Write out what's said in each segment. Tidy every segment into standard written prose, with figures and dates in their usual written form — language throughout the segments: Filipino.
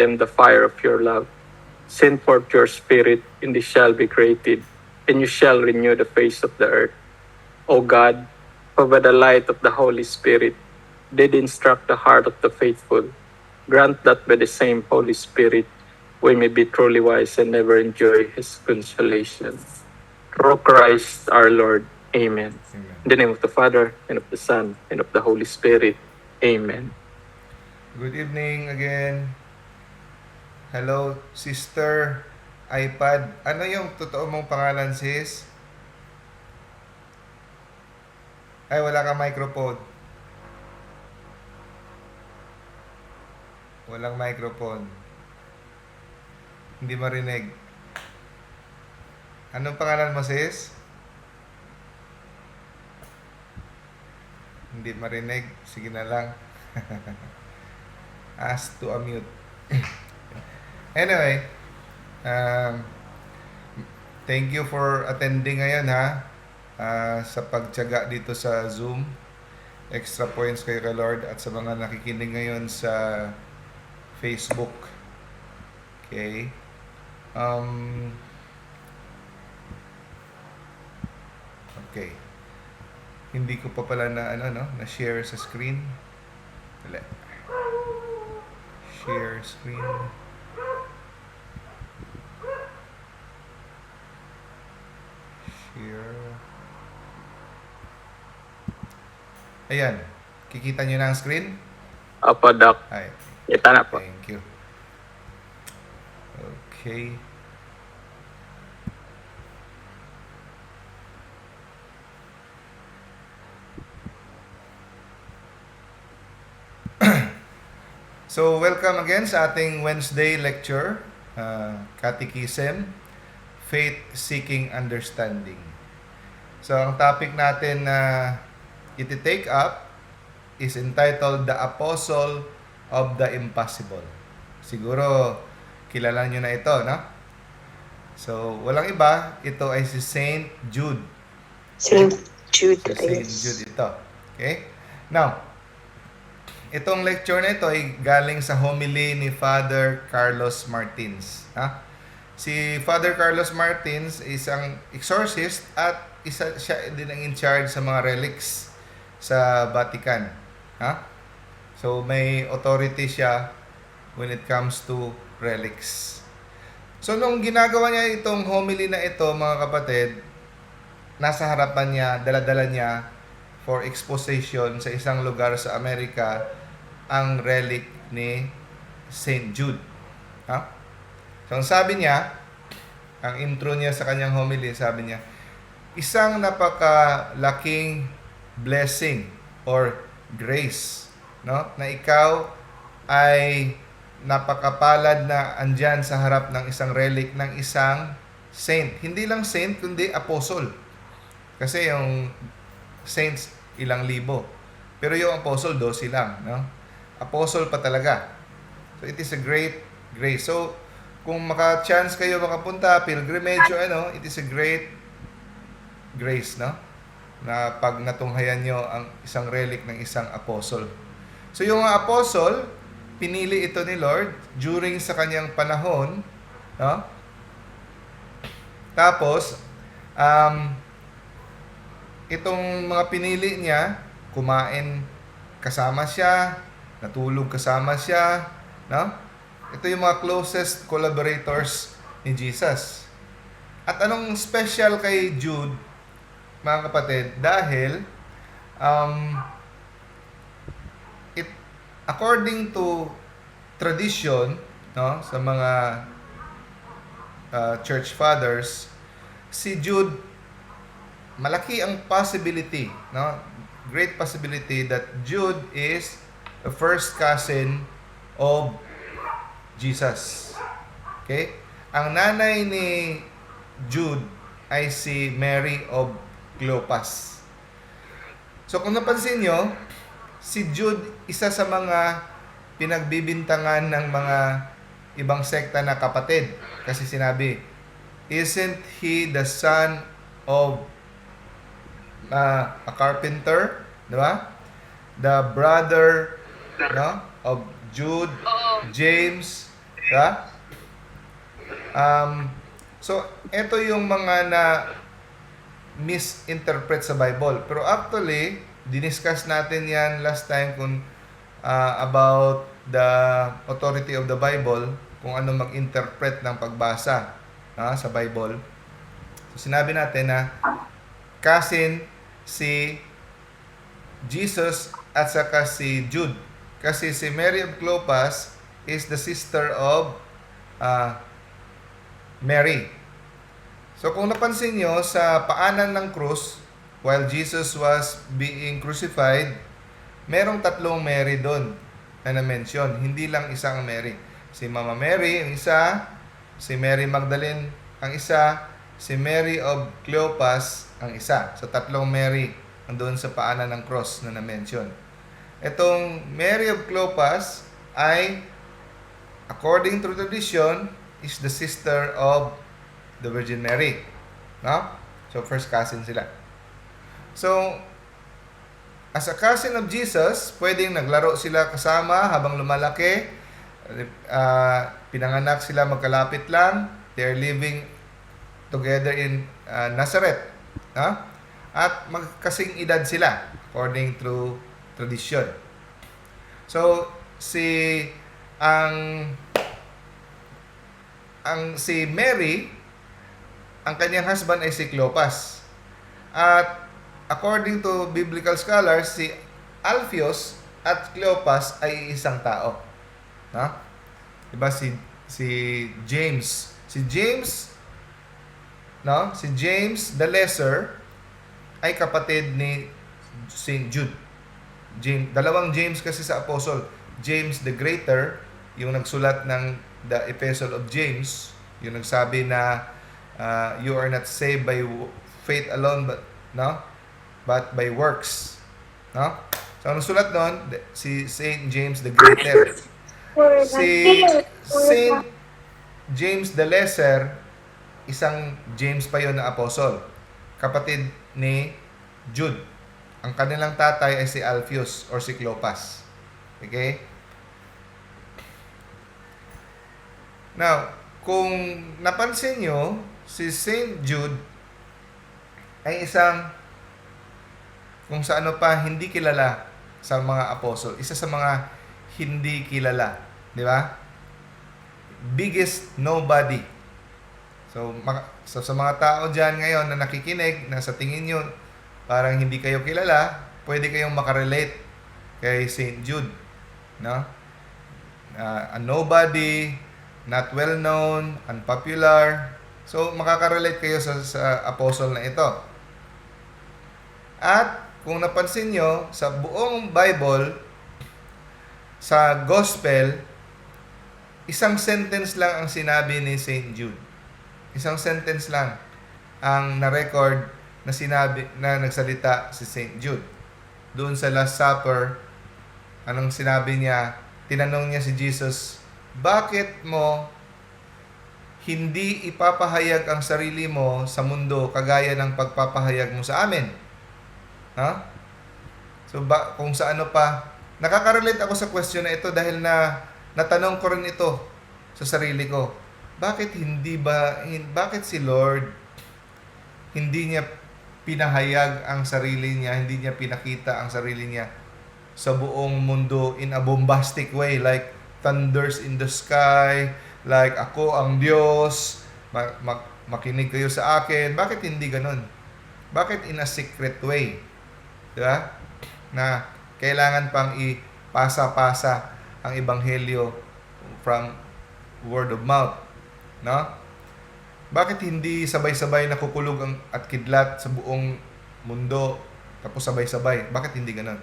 them the fire of your love. Send forth your Spirit, and they shall be created, and you shall renew the face of the earth. O God, who by the light of the Holy Spirit did instruct the heart of the faithful, grant that by the same Holy Spirit we may be truly wise and never enjoy His consolation. Through Christ our Lord. Amen. Amen. In the name of the Father, and of the Son, and of the Holy Spirit. Amen. Good evening again. Hello, Sister iPad. Ano yung totoo mong pangalan, sis? Ay, wala kang microphone. Walang microphone. Hindi marinig. Anong pangalan mo, sis? Hindi marinig. Sige na lang. Ask to unmute. Anyway, thank you for attending ngayon ha. Sa pagtiyaga dito sa Zoom. Extra points kayo kay Lord at sa mga nakikinig ngayon sa Facebook. Okay. Okay. Hindi ko pa pala na na share sa screen. Wala. Share screen. Share. Ayan. Kikita nyo na ang screen? Apo, Doc. Ay. Kita na po. Thank you. Okay. So, welcome again sa ating Wednesday lecture, Catechism, Faith Seeking Understanding. So, ang topic natin na iti-take up is entitled The Apostle of the Impossible. Siguro, kilala nyo na ito, no? So, walang iba, ito ay si Saint Jude. Saint Jude. Si Saint Jude ito. Okay? Now, itong lecture na ito ay galing sa homily ni Father Carlos Martins. Ha? Si Father Carlos Martins is isang exorcist at siya din ang in charge sa mga relics sa Vatican. Ha? So may authority siya when it comes to relics. So nung ginagawa niya itong homily na ito, mga kapatid, nasa harapan niya, dala-dala niya for exposition sa isang lugar sa Amerika ang relic ni Saint Jude. Ha? So, ang sabi niya, ang intro niya sa kanyang homily, sabi niya, isang napakalaking blessing or grace, no? Na ikaw ay napakapalad na andyan sa harap ng isang relic ng isang saint. Hindi lang saint, kundi apostle. Kasi yung saints, ilang libo. Pero yung apostle, 12 lang, no? Apostle pa talaga. So, it is a great grace. So, kung maka-chance kayo makapunta, pilgrimage o it is a great grace, no? Na pag natunghayan nyo ang isang relic ng isang apostle. So, yung apostle, pinili ito ni Lord during sa kanyang panahon, no? Tapos, itong mga pinili niya, kumain kasama siya, natulog kasama siya, no? Ito yung mga closest collaborators ni Jesus. At anong special kay Jude, mga kapatid? Dahil, according to tradition, no, sa mga church fathers, si Jude, malaki ang possibility, no? Great possibility that Jude is the first cousin of Jesus. Okay? Ang nanay ni Jude ay si Mary of Cleopas. So kung napansin nyo, si Jude isa sa mga pinagbibintangan ng mga ibang sekta na kapatid. Kasi sinabi, isn't he the son of a carpenter? Diba? The brother, no, of Jude, James, Diba? So, ito yung mga na misinterpret sa Bible. Pero actually, diniscuss natin yan last time kung about the authority of the Bible, kung ano mag-interpret ng pagbasa sa Bible. So, sinabi natin na cousin si Jesus at saka si Jude. Kasi si Mary of Clopas is the sister of Mary. So kung napansin nyo, sa paanan ng krus, while Jesus was being crucified, merong tatlong Mary doon na na-mention. Hindi lang isang Mary. Si Mama Mary, ang isa. Si Mary Magdalene, ang isa. Si Mary of Cleopas, ang isa. So tatlong Mary doon sa paanan ng cross na na-mention. Itong Mary of Cleopas ay, according to tradition, is the sister of the Virgin Mary. No? So, first cousin sila. So, as a cousin of Jesus, pwedeng naglaro sila kasama habang lumalaki. Pinanganak sila magkalapit lang. They're living together in Nazareth. No? At magkasing edad sila, according to tradition. So, si Mary, ang kanyang husband ay si Cleopas. At according to biblical scholars, si Alphaeus at Cleopas ay isang tao. Diba si James, si James the Lesser ay kapatid ni Saint Jude. Dalawang James kasi sa apostle. James the Greater, yung nagsulat ng the Epistle of James, yung nagsabi na you are not saved by faith alone but by works. No? So ang nagsulat doon si Saint James the Greater. Si Saint James the Lesser, isang James pa yon na apostle, kapatid ni Jude. Ang kanilang tatay ay si Alphaeus or si Cleopas. Okay? Now, kung napansin nyo, si Saint Jude ay isang, kung sa ano pa, hindi kilala sa mga apostle. Isa sa mga hindi kilala. Di ba? Biggest nobody. So, sa mga tao dyan ngayon na nakikinig, na sa tingin nyo, parang hindi kayo kilala, pwede kayong makarelate kay Saint Jude. No? A nobody, not well known, unpopular. So, makakarelate kayo sa apostle na ito. At, kung napansin nyo, sa buong Bible, sa Gospel, isang sentence lang ang sinabi ni Saint Jude. Isang sentence lang ang na-record na sinabi, na nagsalita si Saint Jude. Doon sa Last Supper, anong sinabi niya? Tinanong niya si Jesus, bakit mo hindi ipapahayag ang sarili mo sa mundo kagaya ng pagpapahayag mo sa amin? So, kung sa ano pa, nakaka-relate ako sa question na ito dahil na natanong ko rin ito sa sarili ko. Bakit si Lord hindi niya pinahayag ang sarili niya, hindi niya pinakita ang sarili niya sa buong mundo in a bombastic way, like thunders in the sky, like ako ang Diyos, makinig kayo sa akin? Bakit hindi ganun? Bakit in a secret way? Diba? Na kailangan pang ipasa-pasa ang ebanghelyo from word of mouth. No? Bakit hindi sabay-sabay nakukulog at kidlat sa buong mundo tapos sabay-sabay? Bakit hindi ganun?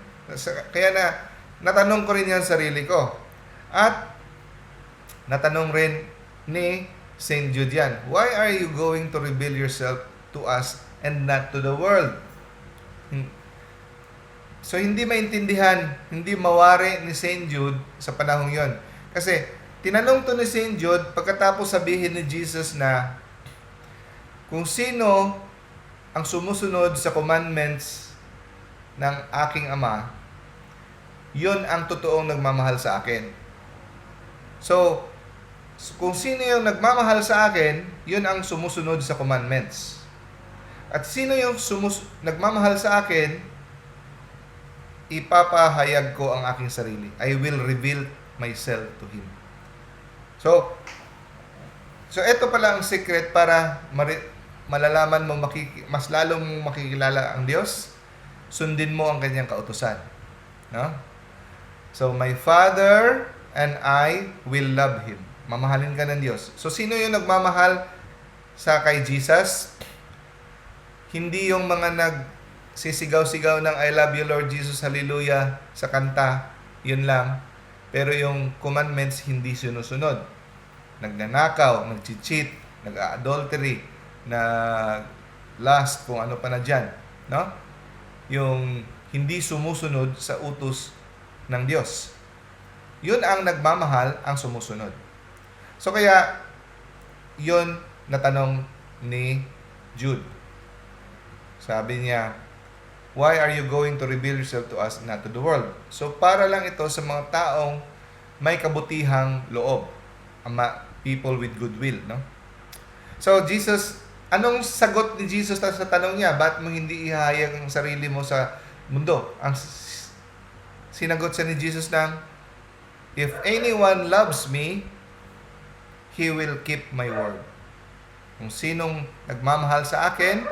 Kaya natanong ko rin yan sa sarili ko. At natanong rin ni Saint Jude yan, why are you going to reveal yourself to us and not to the world? So, hindi maintindihan, hindi mawari ni Saint Jude sa panahong yon. Kasi, tinanong to ni Saint Jude pagkatapos sabihin ni Jesus na kung sino ang sumusunod sa commandments ng aking Ama, yon ang totoong nagmamahal sa akin. So, Kung sino yung nagmamahal sa akin, yun ang sumusunod sa commandments. At sino yung nagmamahal sa akin, ipapahayag ko ang aking sarili. I will reveal myself to him. So ito pala ang secret para malalaman mo, mas lalong makikilala ang Diyos. Sundin mo ang kanyang kautusan. No? So, my Father and I will love Him. Mamahalin ka ng Diyos. So, sino yung nagmamahal sa kay Jesus? Hindi yung mga nagsisigaw-sigaw ng I love you Lord Jesus, hallelujah sa kanta, yun lang. Pero yung commandments hindi sinusunod. Nagnanakaw, nag-cheat, nag-adultery, nag-lust, kung ano pa na dyan. No? Yung hindi sumusunod sa utos ng Diyos. Yun ang nagmamahal, ang sumusunod. So kaya, yun natanong ni Jude. Sabi niya, why are you going to reveal yourself to us, not to the world? So para lang ito sa mga taong may kabutihang loob. People with goodwill, no? So Jesus, anong sagot ni Jesus sa tanong niya? Ba't mo hindi ihahayag ang sarili mo sa mundo? Ang sinagot siya ni Jesus ng, if anyone loves me, he will keep my word. Kung sinong nagmamahal sa akin,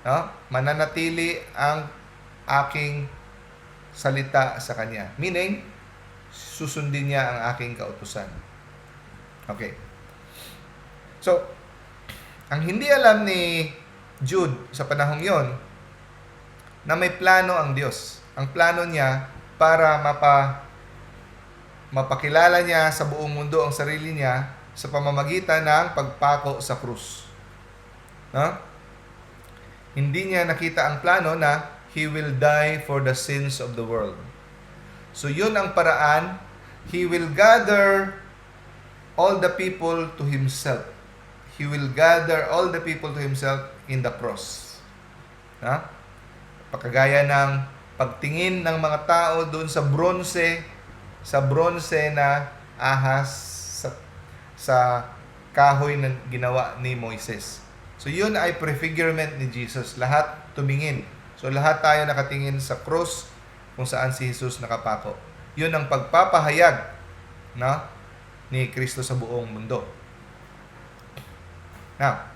no, mananatili ang aking salita sa kanya. Meaning, susundin niya ang aking kautusan. Okay. So, ang hindi alam ni Jude sa panahong yon, na may plano ang Diyos. Ang plano niya para mapakilala niya sa buong mundo ang sarili niya sa pamamagitan ng pagpako sa krus. No? Hindi niya nakita ang plano na He will die for the sins of the world. So, yun ang paraan. He will gather all the people to Himself. He will gather all the people to Himself in the cross. Ha? Pagkagaya ng pagtingin ng mga tao doon sa bronze na ahas sa kahoy na ginawa ni Moises. So yun ay prefigurement ni Jesus. Lahat tumingin. So lahat tayo nakatingin sa cross kung saan si Jesus nakapako. Yun ang pagpapahayag na ni Kristo sa buong mundo. Now,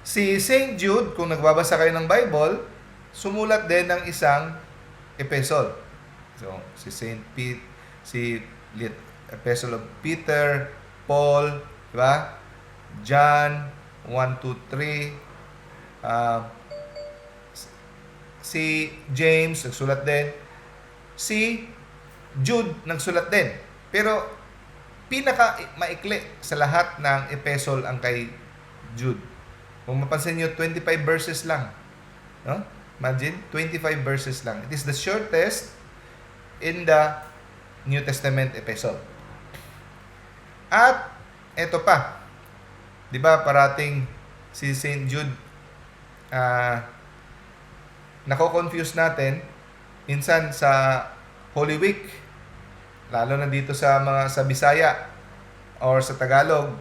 si St. Jude, kung nagbabasa kayo ng Bible, sumulat din ng isang epistle. So, Epistle of Peter, Paul, di ba? John, 1, 2, 3. Si James, nagsulat din. Si Jude, nagsulat din. Pero, pinaka-maikli sa lahat ng epistle ang kay Jude. Kung mapansin nyo, 25 verses lang. No? Imagine, 25 verses lang. It is the shortest in the New Testament epistle. At, eto pa. Di ba, parating si St. Jude, nako-confuse natin, minsan sa Holy Week, lalo na dito sa Bisaya or sa Tagalog,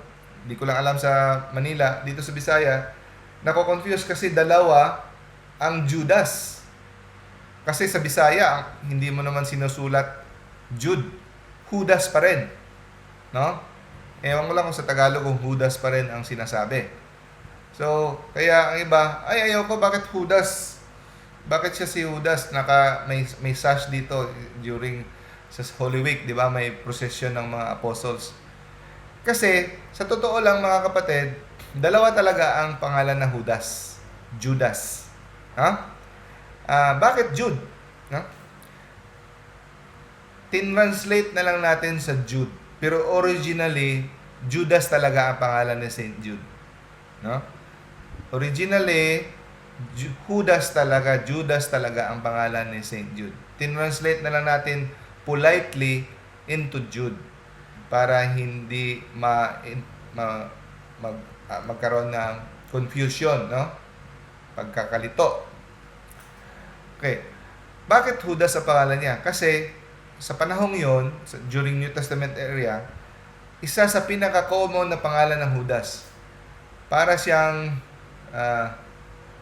hindi ko lang alam sa Manila, dito sa Bisaya, nako-confuse kasi dalawa ang Judas. Kasi sa Bisaya, hindi mo naman sinusulat Jude, Judas pa rin. No? Ewan ko lang kung sa Tagalog kung Judas pa rin ang sinasabi. So, kaya ang iba, ayaw ko, bakit Judas? Bakit siya si Judas? May sash dito during sa Holy Week, di ba? May procession ng mga apostles. Kasi, sa totoo lang mga kapatid, dalawa talaga ang pangalan na Judas. Ha? Bakit Jude? Ha? Tinranslate na lang natin sa Jude. Pero originally, Judas talaga ang pangalan ni St. Jude. No? Originally, Judas talaga ang pangalan ni St. Jude. Tinranslate na lang natin politely into Jude para hindi magkaroon ng confusion, no? Pagkakalito. Okay. Bakit Judas ang pangalan niya? Kasi sa panahong yon, during New Testament era, isa sa pinaka-common na pangalan ng Judas. Para siyang,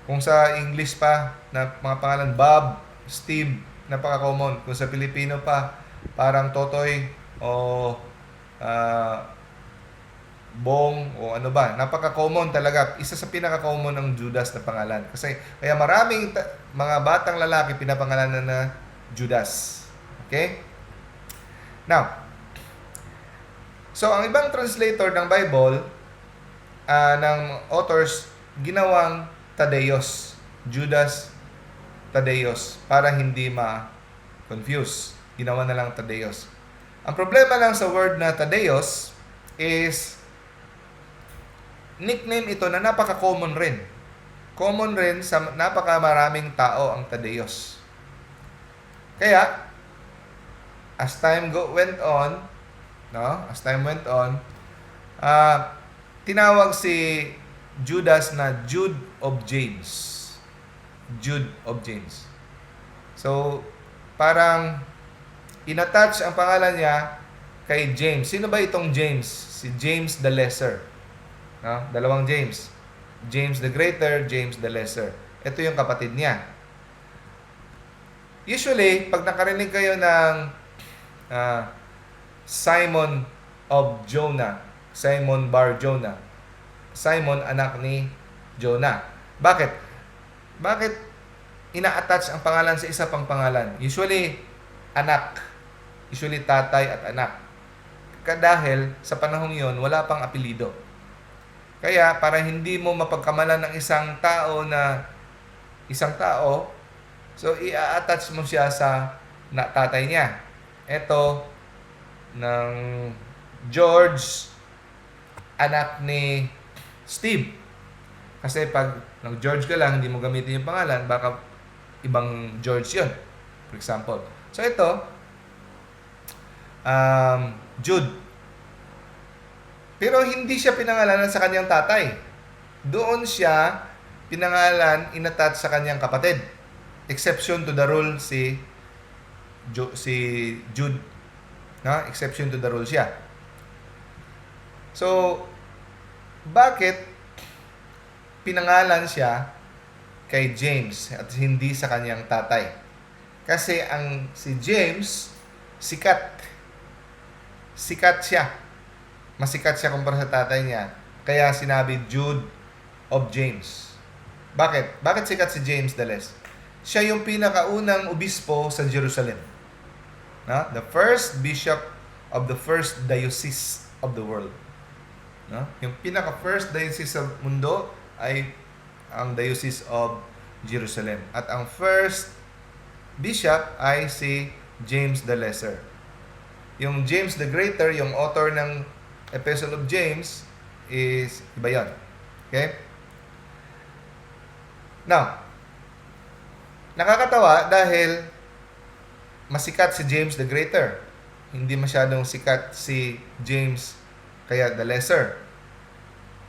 kung sa English pa, na mga pangalan, Bob, Steve, napaka-common. Kung sa Pilipino pa, parang Totoy o Bong o ano ba, napaka-common talaga. Isa sa pinaka-common ng Judas na pangalan. Kasi kaya maraming mga batang lalaki pinapangalanan na Judas. Okay? Now, so ang ibang translator ng Bible, ng authors, ginawang Tadeos. Judas Tadeos. Para hindi ma-confuse. Ginawa na lang Tadeos. Ang problema lang sa word na Tadeos is nickname ito na napaka-common rin. Common rin sa napaka-maraming tao ang Tadeos. Kaya, as time went on, tinawag si Judas na Jude of James. Jude of James. So, parang inattach ang pangalan niya kay James. Sino ba itong James? Si James the Lesser. Dalawang James. James the Greater, James the Lesser. Ito yung kapatid niya. Usually, pag nakarinig kayo ng Simon of Jonah, Simon Bar Jonah, Simon anak ni Jonah. Bakit? Bakit ina-attach ang pangalan sa isa pang pangalan? Usually, anak. Usually, tatay at anak. Dahil sa panahong yon wala pang apelido. Kaya, para hindi mo mapagkamalan ng isang tao, so i-attach mo siya sa tatay niya. Ito, ng George, anak ni Steve. Kasi pag nag-George ka lang, hindi mo gamitin yung pangalan, baka ibang George yun. For example. So ito, Jude. Pero hindi siya pinangalanan sa kanyang tatay. Doon siya pinangalan, inattach sa kanyang kapatid. Exception to the rule si Jude. Exception to the rule siya. So, bakit pinangalan siya kay James at hindi sa kanyang tatay? Kasi si James, sikat. Sikat siya. Masikat siya kumpara sa tatay niya. Kaya sinabi Jude of James. Bakit? Bakit sikat si James the Less? Siya yung pinakaunang obispo sa Jerusalem. The first bishop of the first diocese of the world. Yung pinaka-first diocese sa mundo ay ang Diocese of Jerusalem. At ang first bishop ay si James the Lesser. Yung James the Greater, yung author ng Epistle of James, is iba yun. Okay? Now, nakakatawa dahil masikat si James the Greater. Hindi masyadong sikat si James kaya the Lesser.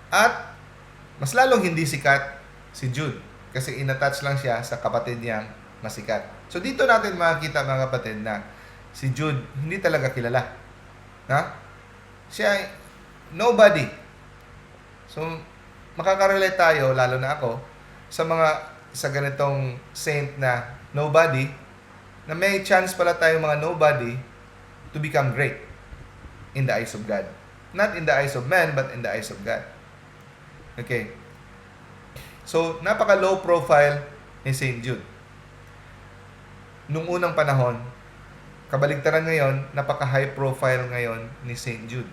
At mas lalong hindi sikat si Jude kasi inattach lang siya sa kapatid niyang masikat. So dito natin makikita mga kapatid na si Jude hindi talaga kilala. Siya ay nobody. So makakarelate tayo, lalo na ako, sa ganitong saint na nobody, na may chance pala tayo mga nobody to become great in the eyes of God. Not in the eyes of man, but in the eyes of God. Okay. So, napaka-low profile ni St. Jude. Nung unang panahon, kabaligtaran ngayon, napaka-high profile ngayon ni St. Jude.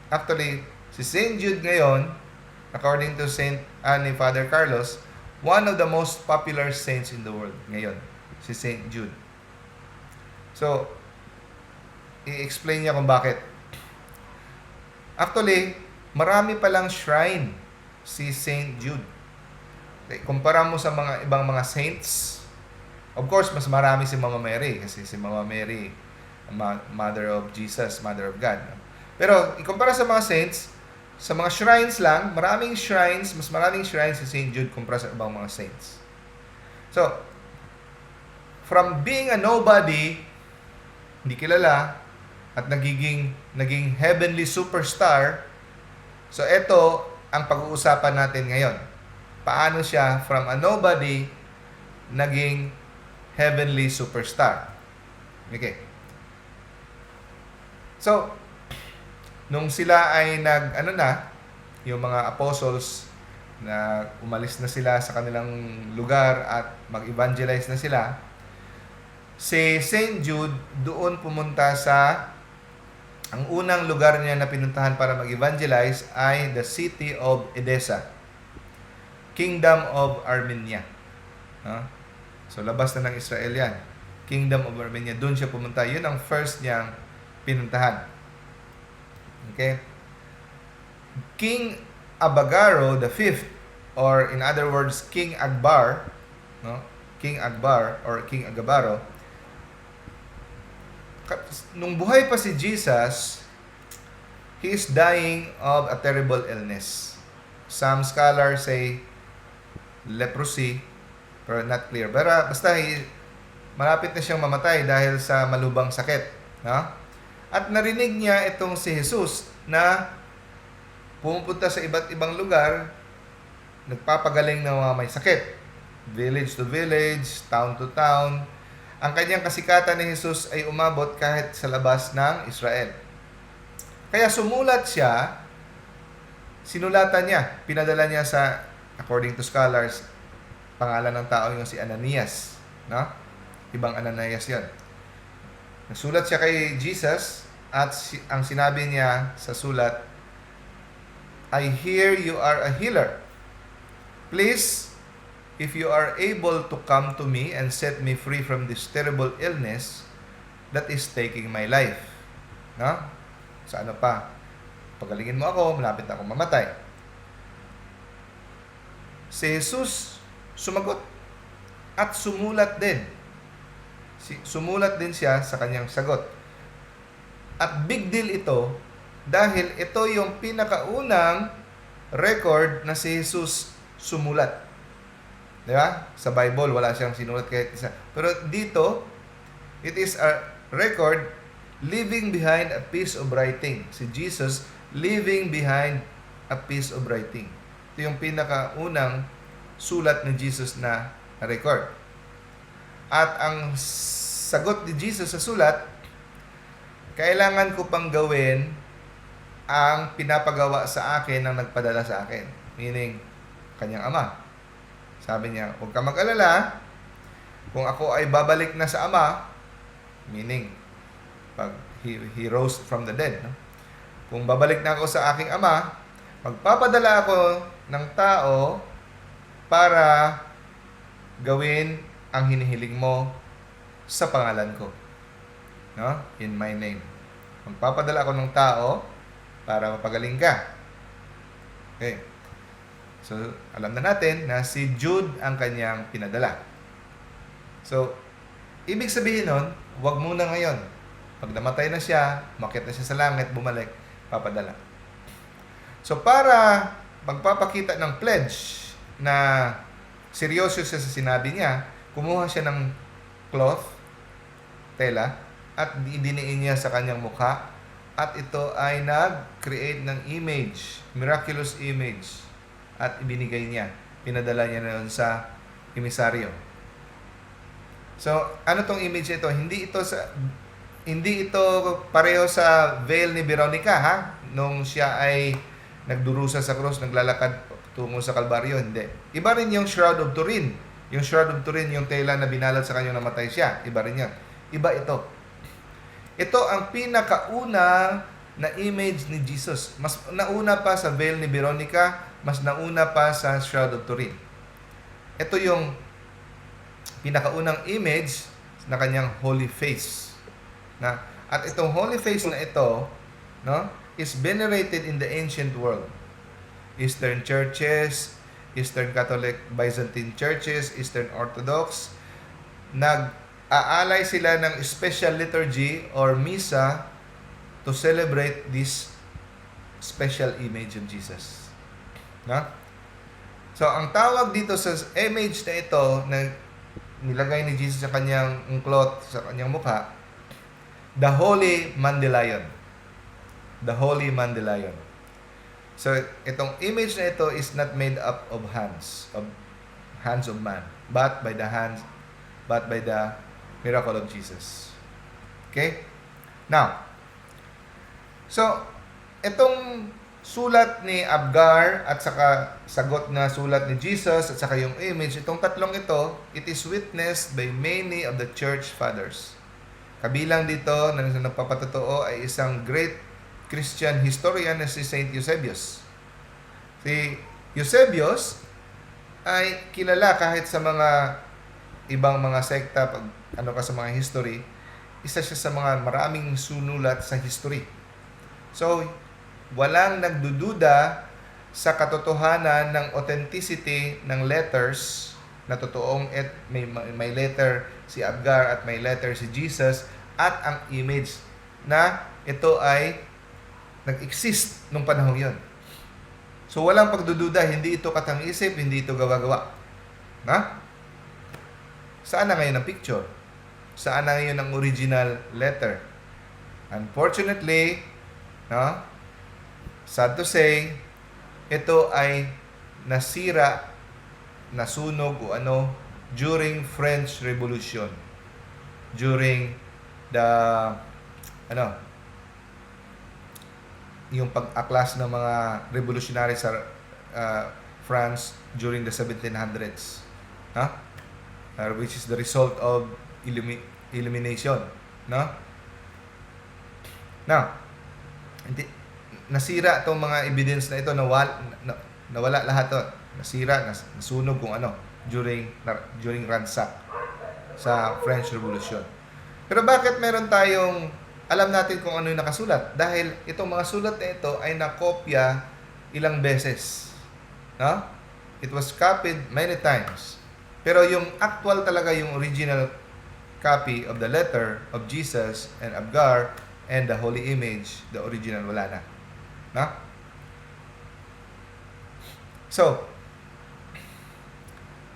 Actually, si St. Jude ngayon, according to ni Father Carlos, one of the most popular saints in the world ngayon, si St. Jude. So, i-explain niya kung bakit. Actually, marami palang shrine si St. Jude. Okay, kumpara mo sa mga ibang mga saints, of course, mas marami si Mama Mary kasi si Mama Mary, Mother of Jesus, Mother of God. Pero, ikumpara sa mga saints, sa mga shrines lang, mas maraming shrines si St. Jude kumpara sa ibang mga saints. So, from being a nobody, hindi kilala, at naging heavenly superstar. So ito ang pag-uusapan natin ngayon. Paano siya from a nobody naging heavenly superstar. Okay. So, nung sila ay yung mga apostles na umalis na sila sa kanilang lugar at mag-evangelize na sila, si Saint Jude doon pumunta ang unang lugar niya na pinuntahan para mag-evangelize ay the city of Edessa, Kingdom of Armenia. So, labas na ng Israel yan. Kingdom of Armenia. Doon siya pumunta. Yun ang first niyang pinuntahan. Okay? King Abagaro the fifth, or in other words, King Akbar, King Akbar or King Agabaro, nung buhay pa si Jesus, he is dying of a terrible illness. Some scholars say leprosy, pero not clear. Pero basta malapit na siyang mamatay dahil sa malubhang sakit. No? At narinig niya itong si Jesus na pumupunta sa iba't ibang lugar, nagpapagaling ng mga may sakit. Village to village, town to town. Ang kanyang kasikatan ni Jesus ay umabot kahit sa labas ng Israel. Kaya sinulatan niya, pinadala niya sa, according to scholars, pangalan ng tao yung si Ananias. No? Ibang Ananias yan. Nagsulat siya kay Jesus at ang sinabi niya sa sulat, I hear you are a healer. Please, if you are able to come to me and set me free from this terrible illness that is taking my life. No? Sa ano pa? Pagalingin mo ako, malapit na akong mamatay. Si Jesus sumagot at sumulat din. Sumulat din siya sa kanyang sagot. At big deal ito dahil ito yung pinakaunang record na si Jesus sumulat. Di ba? Sa Bible, wala siyang sinulat kahit isa. Pero dito, it is a record leaving behind a piece of writing. Si Jesus leaving behind a piece of writing. Ito yung pinakaunang sulat ni Jesus na record. At ang sagot ni Jesus sa sulat, kailangan ko pang gawin ang pinapagawa sa akin ng nagpadala sa akin. Meaning, kanyang ama. Sabi niya, huwag ka mag-alala, kung ako ay babalik na sa ama, meaning, pag he rose from the dead, no? Kung babalik na ako sa aking ama, magpapadala ako ng tao para gawin ang hinihiling mo sa pangalan ko. No? In my name. Magpapadala ako ng tao para mapagaling ka. Okay. So, alam na natin na si Jude ang kanyang pinadala. So, ibig sabihin nun, huwag muna ngayon. Pag namatay na siya, umakyat na siya sa langit, bumalik, papadala. So, para magpapakita ng pledge na seryoso siya sa sinabi niya, kumuha siya ng cloth, tela, at idiniin niya sa kanyang mukha, at ito ay nag-create ng image, miraculous image, at ibinigay niya. Pinadala niya na yun sa emisaryo. So, ano tong image ito? Hindi ito pareho sa veil ni Veronica, ha? Nung siya ay nagdurusa sa krus, naglalakad tungo sa Kalbaryo, hindi. Iba rin yung Shroud of Turin. Yung Shroud of Turin, yung tela na binalad sa kanya namatay siya. Iba rin yan. Iba ito. Ito ang pinakauna na image ni Jesus. Mas nauna pa sa veil ni Veronica, mas nauna pa sa Shroud of Turin. Ito yung pinakaunang image na kanyang holy face. At itong holy face na ito, no, is venerated in the ancient world. Eastern churches, Eastern Catholic Byzantine churches, Eastern Orthodox, nag-aalay sila ng special liturgy or misa to celebrate this special image of Jesus. No? So, ang tawag dito sa image na ito na nilagay ni Jesus sa kanyang cloth, sa kanyang mukha, The Holy Mandelion. The Holy Mandelion. So, itong image na ito is not made up of hands of man, but by the miracle of Jesus. Okay? Now, so, itong sulat ni Abgar at saka sagot na sulat ni Jesus at saka yung image, itong tatlong ito, it is witnessed by many of the church fathers. Kabilang dito na nagpapatotoo ay isang great Christian historian na si Saint Eusebius. Si Eusebius ay kilala kahit sa mga ibang mga sekta, pag ano ka sa mga history, isa siya sa mga maraming sunulat sa history. So, walang nagdududa sa katotohanan ng authenticity ng letters na totoong may letter si Abgar at may letter si Jesus at ang image na ito ay nag-exist nung panahon yon. So, walang pagdududa, hindi ito katang-isip, hindi ito gawa-gawa. Na? Saan na ngayon ang picture? Saan na ngayon ang original letter? Unfortunately, no? Sad to say, ito ay nasira, nasunog o ano during French Revolution. During the yung pag-aklas ng mga revolutionary sa France during the 1700s. Which is the result of elimination. No? Now, nasira itong mga evidence na ito, nawala lahat to. Nasira, nasunog kung ano during ransack sa French Revolution. Pero bakit meron tayong alam natin kung ano yung nakasulat? Dahil itong mga sulat na ito ay nakopya ilang beses. No? It was copied many times. Pero yung actual talaga, yung original copy of the letter of Jesus and Abgar and the Holy Image, the original, wala na. No? So,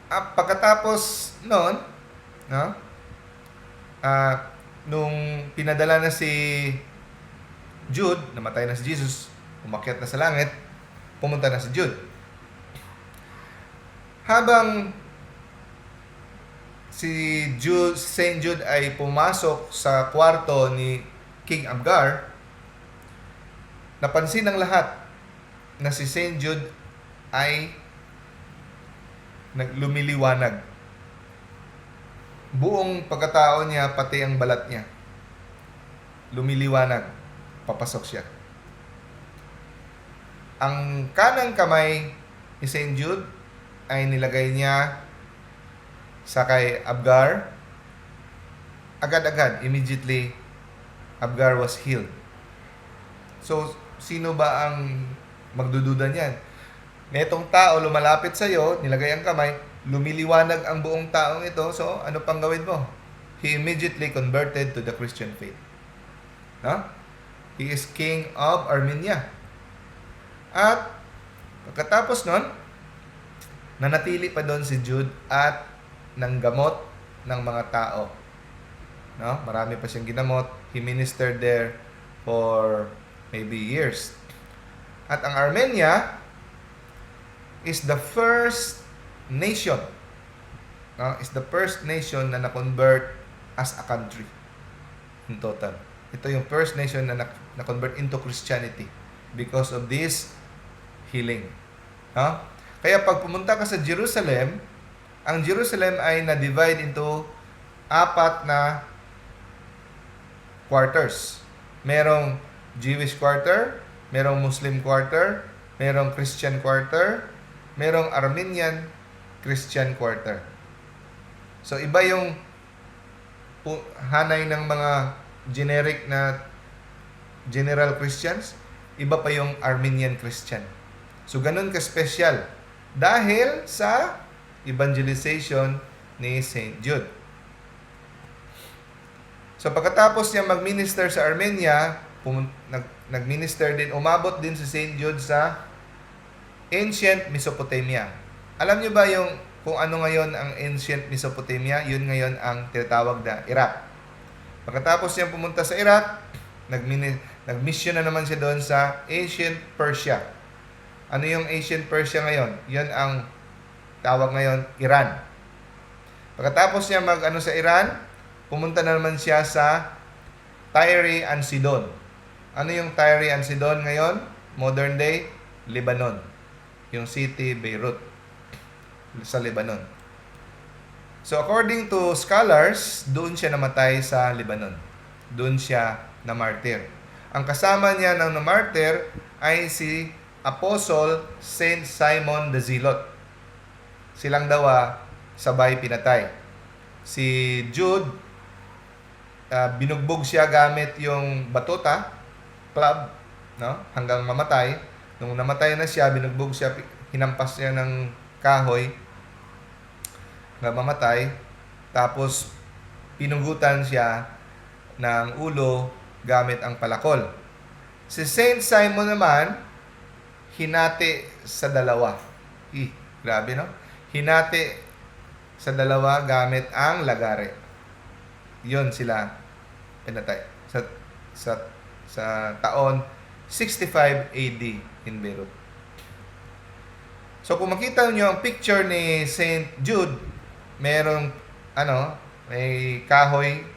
pagkatapos noon, no? Nung pinadala na si Jude, namatay na si Jesus, umakyat na sa langit, pumunta na si Jude. Habang si Saint Jude ay pumasok sa kwarto ni King Abgar, napansin ng lahat na si Saint Jude ay lumiliwanag. Buong pagkatao niya, pati ang balat niya, lumiliwanag, papasok siya. Ang kanang kamay ni Saint Jude ay nilagay niya sa kay Abgar. Agad-agad, immediately, Abgar was healed. So, sino ba ang magdududa niyan? Netong tao lumalapit sa iyo, nilagay ang kamay, lumiliwanag ang buong taong ito, so ano pang gawin mo? He immediately converted to the Christian faith. No? He is king of Armenia. At pagkatapos nun, nanatili pa doon si Jude at nanggamot ng mga tao. No? Marami pa siyang ginamot. He ministered there for maybe years. At ang Armenia is the first nation. Is the first nation na na-convert as a country in total. Ito yung first nation na na-convert into Christianity because of this healing. Kaya pag pumunta ka sa Jerusalem, ang Jerusalem ay na-divide into 4 na quarters. Merong Jewish quarter, merong Muslim quarter, merong Christian quarter, merong Armenian Christian quarter. So, iba yung hanay ng mga generic na general Christians, iba pa yung Armenian Christian. So, ganun ka-special dahil sa evangelization ni Saint Jude. So, pagkatapos niya mag-minister sa Armenia, nag-minister din, umabot din si Saint Jude sa ancient Mesopotamia. Alam niyo ba kung ano ngayon ang ancient Mesopotamia? Yun ngayon ang tinatawag na Iraq. Pagkatapos niya pumunta sa Iraq, nag-mission na naman siya doon sa ancient Persia. Ano yung ancient Persia ngayon? Yan ang tawag ngayon, Iran. Pagkatapos niya sa Iran, pumunta na naman siya sa Tyre and Sidon. Ano yung Tyre and Sidon ngayon? Modern day, Lebanon. Yung city, Beirut. Sa Lebanon. So according to scholars, doon siya namatay sa Lebanon. Doon siya na martyr. Ang kasama niya ng na-martyr ay si Apostle Saint Simon the Zealot. Silang daw sabay pinatay. Si Jude, binugbog siya gamit yung batuta, club, no? Hanggang mamatay. Nung namatay na siya, binugbog siya, hinampas niya ng kahoy hanggang mamatay. Tapos, pinugutan siya ng ulo gamit ang palakol. Si Saint Simon naman, hinati sa dalawa. Grabe, no? Hinati sa dalawa gamit ang lagare. Yun sila pinatay sa taon 65 AD in Beirut. So kung makita niyo ang picture ni Saint Jude, merong may kahoy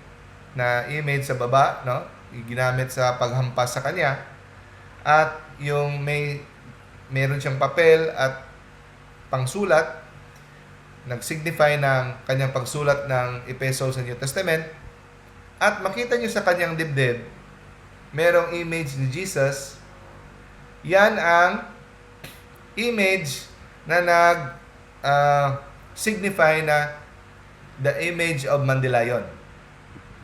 na image sa baba, no? Ginamit sa paghampas sa kanya, at yung meron siyang papel at pangsulat, nag-signify ng kanyang pagsulat ng epistle sa New Testament. At makita niyo sa kanyang dibdib, merong image ni Jesus. Yan ang image na signify na the image of Mandilayon.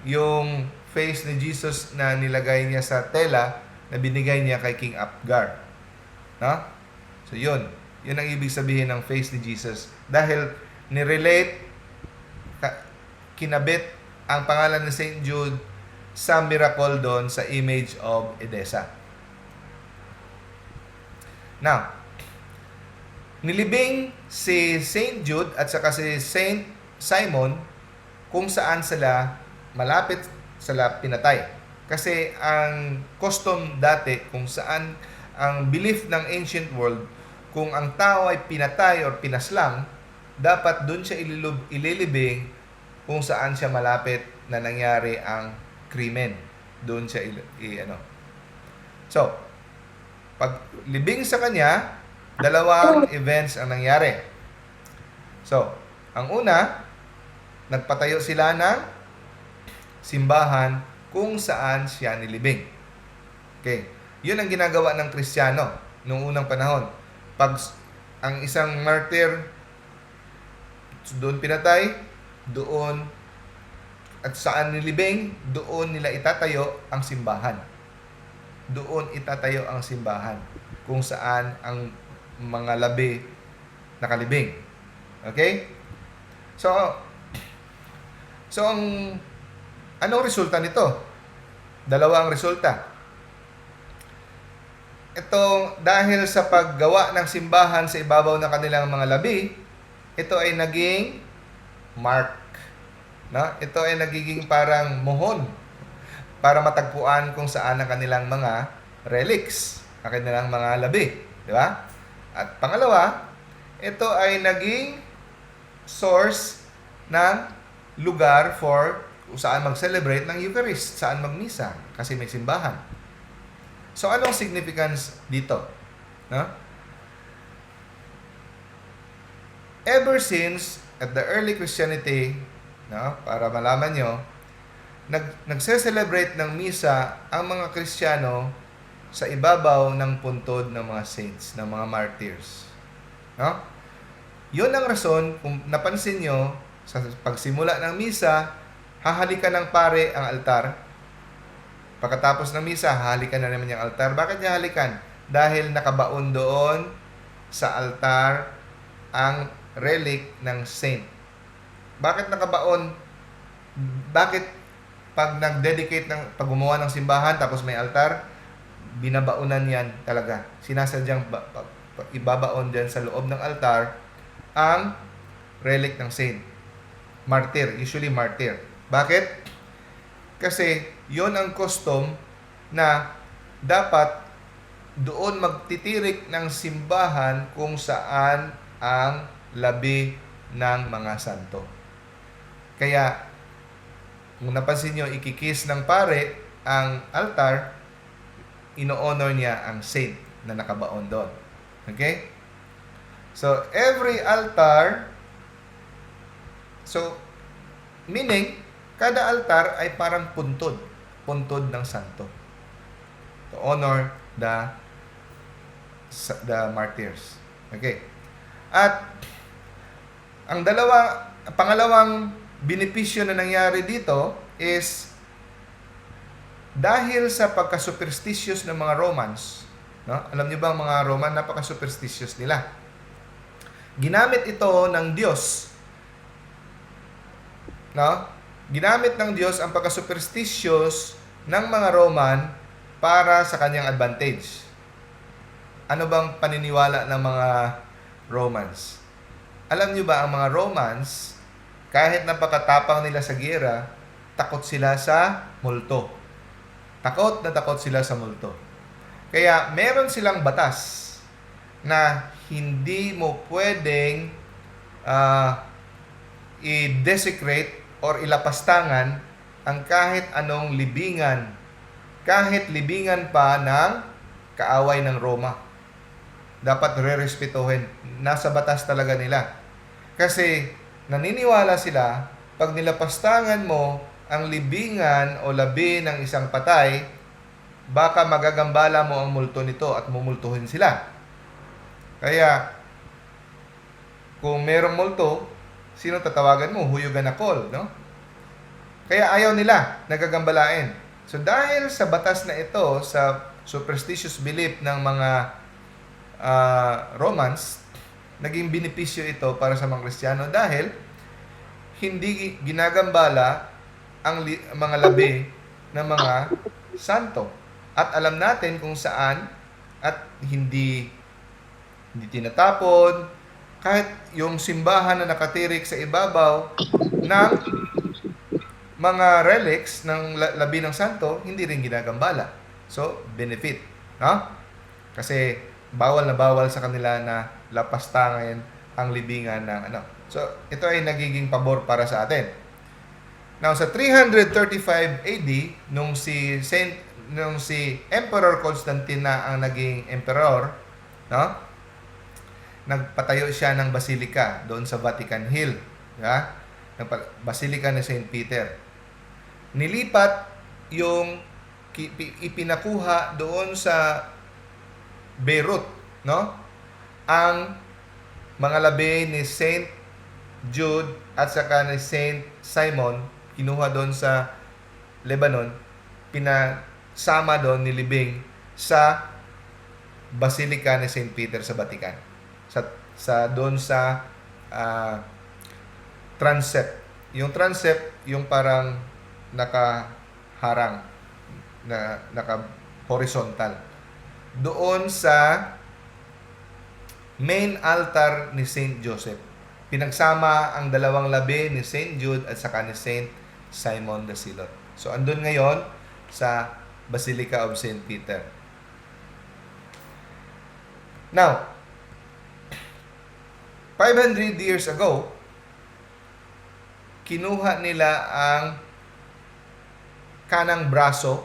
Yung face ni Jesus na nilagay niya sa tela na binigay niya kay King Abgar. No? So yun ang ibig sabihin ng face ni Jesus. Dahil nirelate, kinabit ang pangalan ni Saint Jude sa miracle doon sa image of Edessa. Now, nilibing si Saint Jude at saka si Saint Simon kung saan sila malapit sila pinatay. Kasi ang custom dati, kung saan ang belief ng ancient world, kung ang tao ay pinatay or pinaslang, dapat doon siya ililibing kung saan siya malapit na nangyari ang krimen. Doon siya So, pag libing sa kanya, dalawang events ang nangyari. So, ang una, nagpatayo sila ng simbahan kung saan siya nilibing. Okay. Yun ang ginagawa ng Kristiyano noong unang panahon. Pag ang isang martyr doon pinatay, doon at saan nilibing, doon nila itatayo ang simbahan. Doon itatayo ang simbahan kung saan ang mga labi nakalibing. Okay? So anong resulta nito? Dalawa ang resulta. Ito, dahil sa paggawa ng simbahan sa ibabaw ng kanilang mga labi, ito ay naging mark. No? Ito ay nagiging parang muhon para matagpuan kung saan ang kanilang mga relics, ang kanilang mga labi. Di ba? At pangalawa, ito ay naging source ng lugar for kung saan mag-celebrate ng Eucharist, saan magmisa, kasi may simbahan. So, anong significance dito? No? Ever since, at the early Christianity, no, para malaman nyo, nagse-celebrate ng misa ang mga Kristiyano sa ibabaw ng puntod ng mga saints, ng mga martyrs. No? Yun ang rason, kung napansin nyo, sa pagsimula ng misa, hahalikan ng pare ang altar. Pagkatapos ng misa, hahalikan na naman yung altar. Bakit niya halikan? Dahil nakabaon doon sa altar ang relic ng saint. Bakit nakabaon? Bakit pag nag-dedicate pag gumawa ng simbahan tapos may altar, binabaonan yan talaga. Sinasadyang ibabaon dyan sa loob ng altar ang relic ng saint. Martyr, usually martyr. Bakit? Kasi yon ang custom na dapat doon magtitirik ng simbahan kung saan ang labi ng mga santo. Kaya, kung napansin nyo, ikikis ng pare ang altar, ino-honor niya ang saint na nakabaon doon. Okay? So, every altar, so, meaning, kada altar ay parang puntod ng santo to honor the martyrs. Okay. At ang pangalawang benepisyo na nangyari dito is dahil sa pagka-superstitious ng mga Romans, no? Alam niyo ba ang mga Roman, napaka-superstitious nila. Ginamit ito ng Diyos. No? Ginamit ng Diyos ang pagka-superstitious ng mga Roman para sa kanyang advantage. Ano bang paniniwala ng mga Romans? Alam niyo ba ang mga Romans, kahit napakatapang nila sa giyera, takot sila sa multo. Takot sila sa multo. Kaya meron silang batas na hindi mo pwedeng i-desecrate or ilapastangan ang kahit anong libingan. Kahit libingan pa ng kaaway ng Roma. Dapat re-respetuhin. Nasa batas talaga nila. Kasi naniniwala sila, pag nilapastangan mo ang libingan o labi ng isang patay, baka magagambala mo ang multo nito at mumultuhin sila. Kaya, kung merong multo, sino tatawagan mo? Huyugan na call, no? Kaya ayaw nila, nagagambalain. So, dahil sa batas na ito, sa superstitious belief ng mga Romans, naging benepisyo ito para sa mga Kristiyano dahil hindi ginagambala ang mga labi ng mga santo. At alam natin kung saan at hindi tinatapon, kahit yung simbahan na nakatirik sa ibabaw ng mga relics ng labi ng santo, hindi rin ginagambala. So, benefit. No? Kasi bawal na bawal sa kanila na lapastangan ang libingan ng ano. So, ito ay nagiging pabor para sa atin. Now, sa 335 AD, nung si Emperor Constantine na ang naging emperor, no? Nagpatayo siya ng basilika doon sa Vatican Hill, ya? Basilika ni St. Peter. Nilipat yung ipinakuha doon sa Beirut, no? Ang mga labi ni St. Jude at saka ni St. Simon, kinuha doon sa Lebanon, pinasama doon, nilibing sa Basilika ni St. Peter sa Vatican. Doon sa transept. Yung transept, yung parang nakaharang, naka-horizontal. Doon sa main altar ni St. Joseph. Pinagsama ang dalawang labi ni St. Jude at saka ni St. Simon the Zealot. So, andun ngayon sa Basilica of St. Peter. Now, 500 years ago, kinuha nila ang kanang braso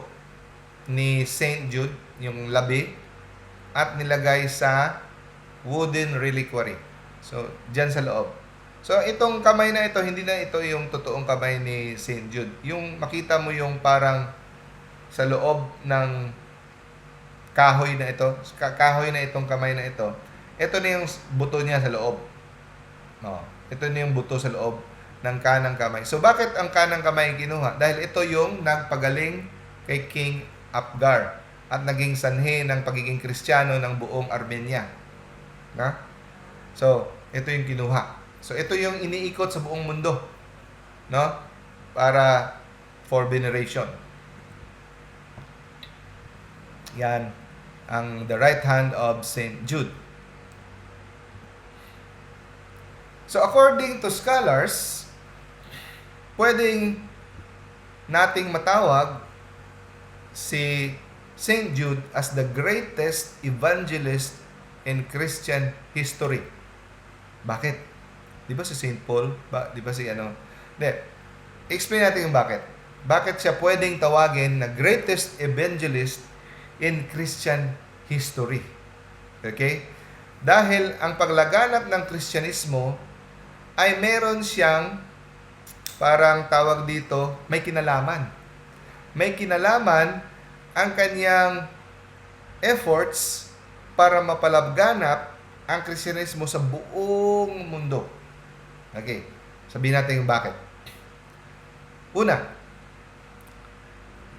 ni St. Jude, yung labi, at nilagay sa wooden reliquary. So, dyan sa loob. So, itong kamay na ito, hindi na ito yung totoong kamay ni St. Jude. Yung makita mo yung parang sa loob ng kahoy na ito, kahoy na itong kamay na ito na yung buto niya sa loob. No, ito na yung buto sa loob ng kanang kamay. So, bakit ang kanang kamay kinuha? Dahil ito yung nagpagaling kay King Abgar at naging sanhi ng pagiging Kristiyano ng buong Armenia. Na? So, ito yung kinuha. So, ito yung iniikot sa buong mundo. No? Para for veneration. Yan ang the right hand of St. Jude. So, according to scholars, pwedeng nating matawag si St. Jude as the greatest evangelist in Christian history. Bakit? Di ba si St. Paul? Di ba si ano? Hindi. Explain natin yung bakit. Bakit siya pwedeng tawagin na greatest evangelist in Christian history? Okay? Dahil ang paglaganap ng Kristyanismo ay meron siyang parang tawag dito, may kinalaman. May kinalaman ang kanyang efforts para mapalabganap ang Kristyanismo sa buong mundo. Okay, sabihin natin yung bakit. Una,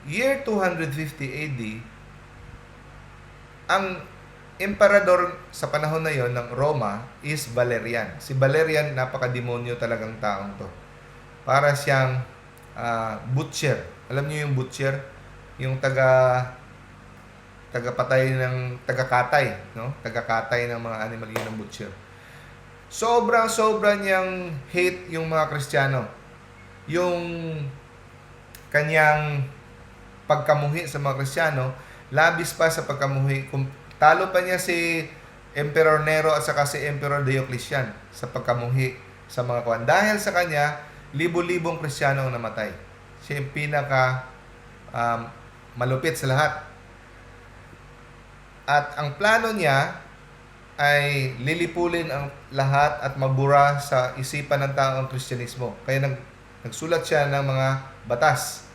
year 250 AD, ang emperador sa panahon na yon ng Roma is Valerian. Si Valerian, napaka-demonyo talagang taong to. Para siyang butcher. Alam niyo yung butcher? Yung tagapatay ng tagakatay, no? Tagakatay ng mga animal, yun ang butcher. Sobra niyang hate yung mga Kristiyano. Yung kanyang pagkamuhi sa mga Kristiyano, labis pa sa pagkamuhi. Talo pa niya si Emperor Nero at saka si Emperor Diocletian sa pagkamuhi sa mga kuwan. Dahil sa kanya, libo-libong Kristiyano ang namatay. Siya yung pinaka malupit sa lahat. At ang plano niya ay lilipulin ang lahat at mabura sa isipan ng tao ang Kristyanismo. Kaya nagsulat siya ng mga batas.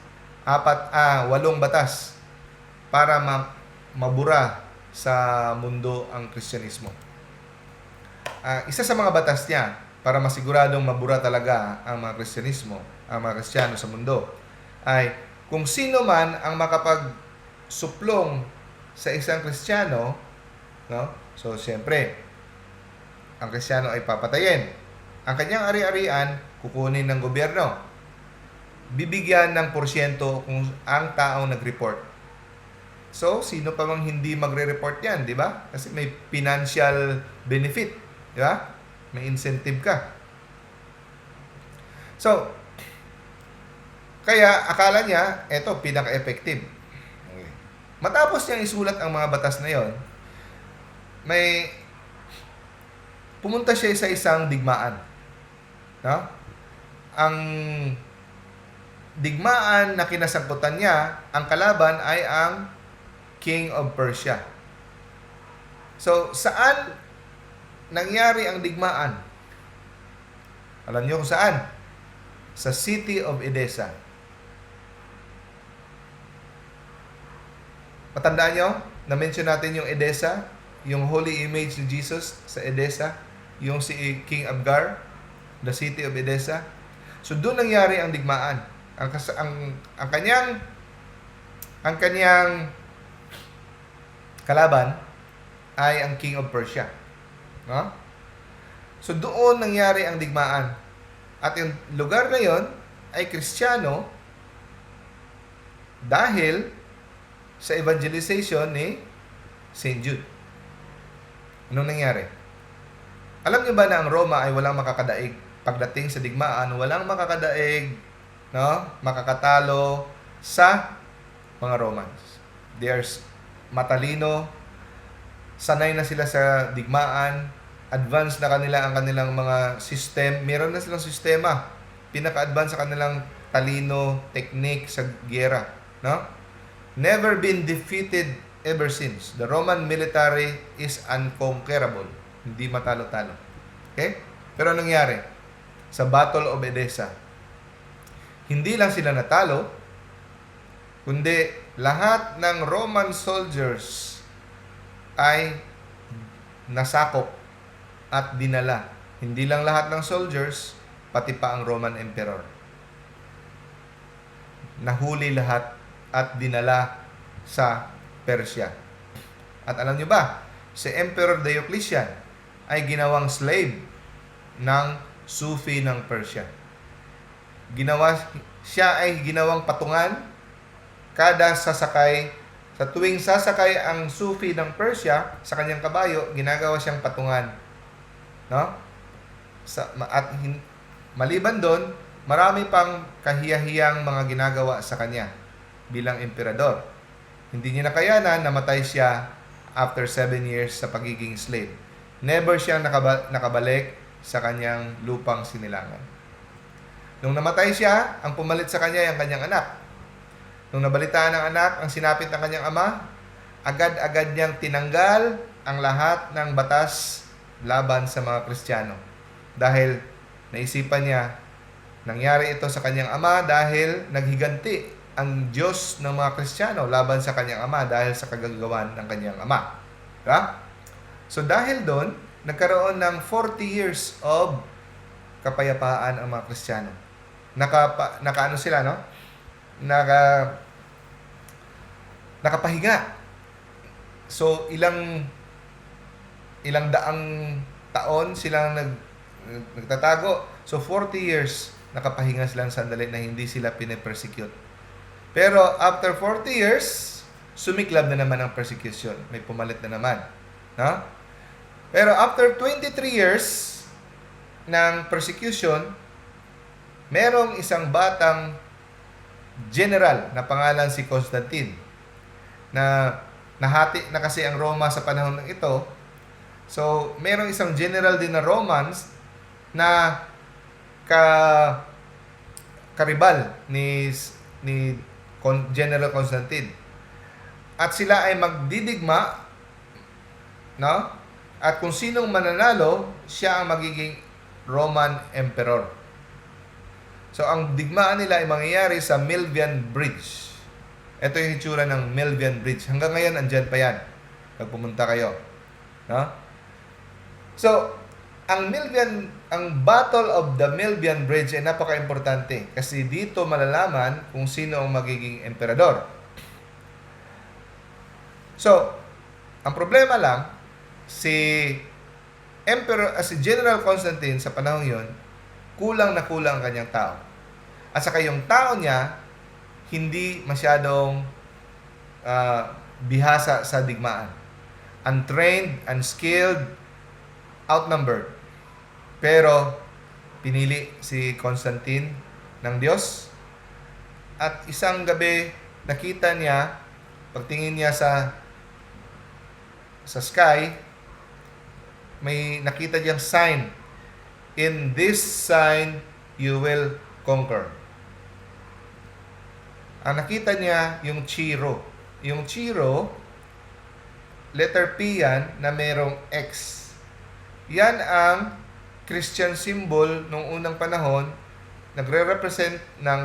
8 batas para mabura sa mundo ang Kristyanismo. Isa sa mga batas niya para masiguradong mabura talaga ang mga Kristyanismo, ang mga Kristiyano sa mundo, ay kung sino man ang makapagsuplong sa isang Kristiyano, no? So, siyempre, ang Kristiyano ay papatayin. Ang kanyang ari-arian, kukunin ng gobyerno. Bibigyan ng porsyento kung ang taong nag-report. So, sino pa mang hindi magre-report yan, di ba? Kasi may financial benefit, di ba? May incentive ka. So, kaya akala niya, eto, pinaka-effective. Okay. Matapos niyang isulat ang mga batas na yon, may pumunta siya sa isang digmaan. No? Ang digmaan na kinasangkutan niya, ang kalaban ay ang King of Persia. So, saan nangyari ang digmaan? Alam niyo kung saan? Sa city of Edessa. Matandaan niyo, na-mention natin yung Edessa, yung holy image ni Jesus sa Edessa, yung si King Abgar, the city of Edessa. So, doon nangyari ang digmaan. Ang kanyang kalaban ay ang King of Persia. No? So, doon nangyari ang digmaan. At yung lugar na yon ay Kristiyano dahil sa evangelization ni St. Jude. Anong nangyari? Alam niyo ba na ang Roma ay walang makakadaig? Pagdating sa digmaan, walang makakadaig, no? Makakatalo sa mga Romans. They are matalino, sanay na sila sa digmaan, advanced na ang kanilang mga system. Meron na silang sistema. Pinaka-advance sa kanilang talino, technique sa giyera, no? Never been defeated ever since. The Roman military is unconquerable. Hindi matalo-talo. Okay? Pero anong nangyari? Sa Battle of Edessa, hindi lang sila natalo, kundi lahat ng Roman soldiers ay nasakop at dinala. Hindi lang lahat ng soldiers, pati pa ang Roman Emperor. Nahuli lahat at dinala sa Persia. At alam nyo ba, si Emperor Diocletian ay ginawang slave ng Sufi ng Persia. Siya ay ginawang patungan kada sasakay. Sa tuwing sasakay ang Sufi ng Persia sa kanyang kabayo, ginagawa siyang patungan. No? Maliban doon, marami pang kahiyahiyang mga ginagawa sa kanya bilang emperador. Hindi niya nakayanan, namatay siya after 7 years sa pagiging slave. Never siyang nakabalik sa kanyang lupang sinilangan. Nung namatay siya, ang pumalit sa kanya ay ang kanyang anak. Nung nabalitaan ng anak ang sinapit ng kanyang ama, agad-agad niyang tinanggal ang lahat ng batas laban sa mga Kristiyano. Dahil naisipan niya, nangyari ito sa kanyang ama dahil naghiganti ang Diyos ng mga Kristiyano laban sa kanyang ama dahil sa kagagawan ng kanyang ama. Diba? So dahil doon, nagkaroon ng 40 years of kapayapaan ang mga Kristiyano. Nakaano sila, no? Nakapahinga. So ilang daang taon silang nagtatago. So 40 years nakapahinga silang sandali na hindi sila pine-persecute. Pero after 40 years, sumiklab na naman ang persecution. May pumalit na naman. No? Pero after 23 years ng persecution, merong isang batang general na pangalan si Constantine na nahati na kasi ang Roma sa panahon ng ito. So, merong isang general din na Romans na karibal ni General Constantine. At sila ay magdidigma, no? At kung sinong mananalo, siya ang magiging Roman Emperor. So, ang digmaan nila ay mangyayari sa Milvian Bridge. Ito yung hitsura ng Milvian Bridge. Hanggang ngayon, andyan pa yan. Pag pumunta kayo. No? So, ang Battle of the Milvian Bridge ay napaka-importante. Kasi dito malalaman kung sino ang magiging emperador. So, ang problema lang, si General Constantine sa panahon yon, kulang na kulang ang kanyang tao. At saka yung tao niya, hindi masyadong bihasa sa digmaan. Untrained, unskilled, outnumbered. Pero, pinili si Constantine ng Diyos. At isang gabi, nakita niya, pagtingin niya sa sky, may nakita diyang sign. In this sign, you will conquer. Ang nakita niya, yung Chiro. Yung Chiro, letter P yan, na merong X. Yan ang Christian symbol nung unang panahon, nagre-represent ng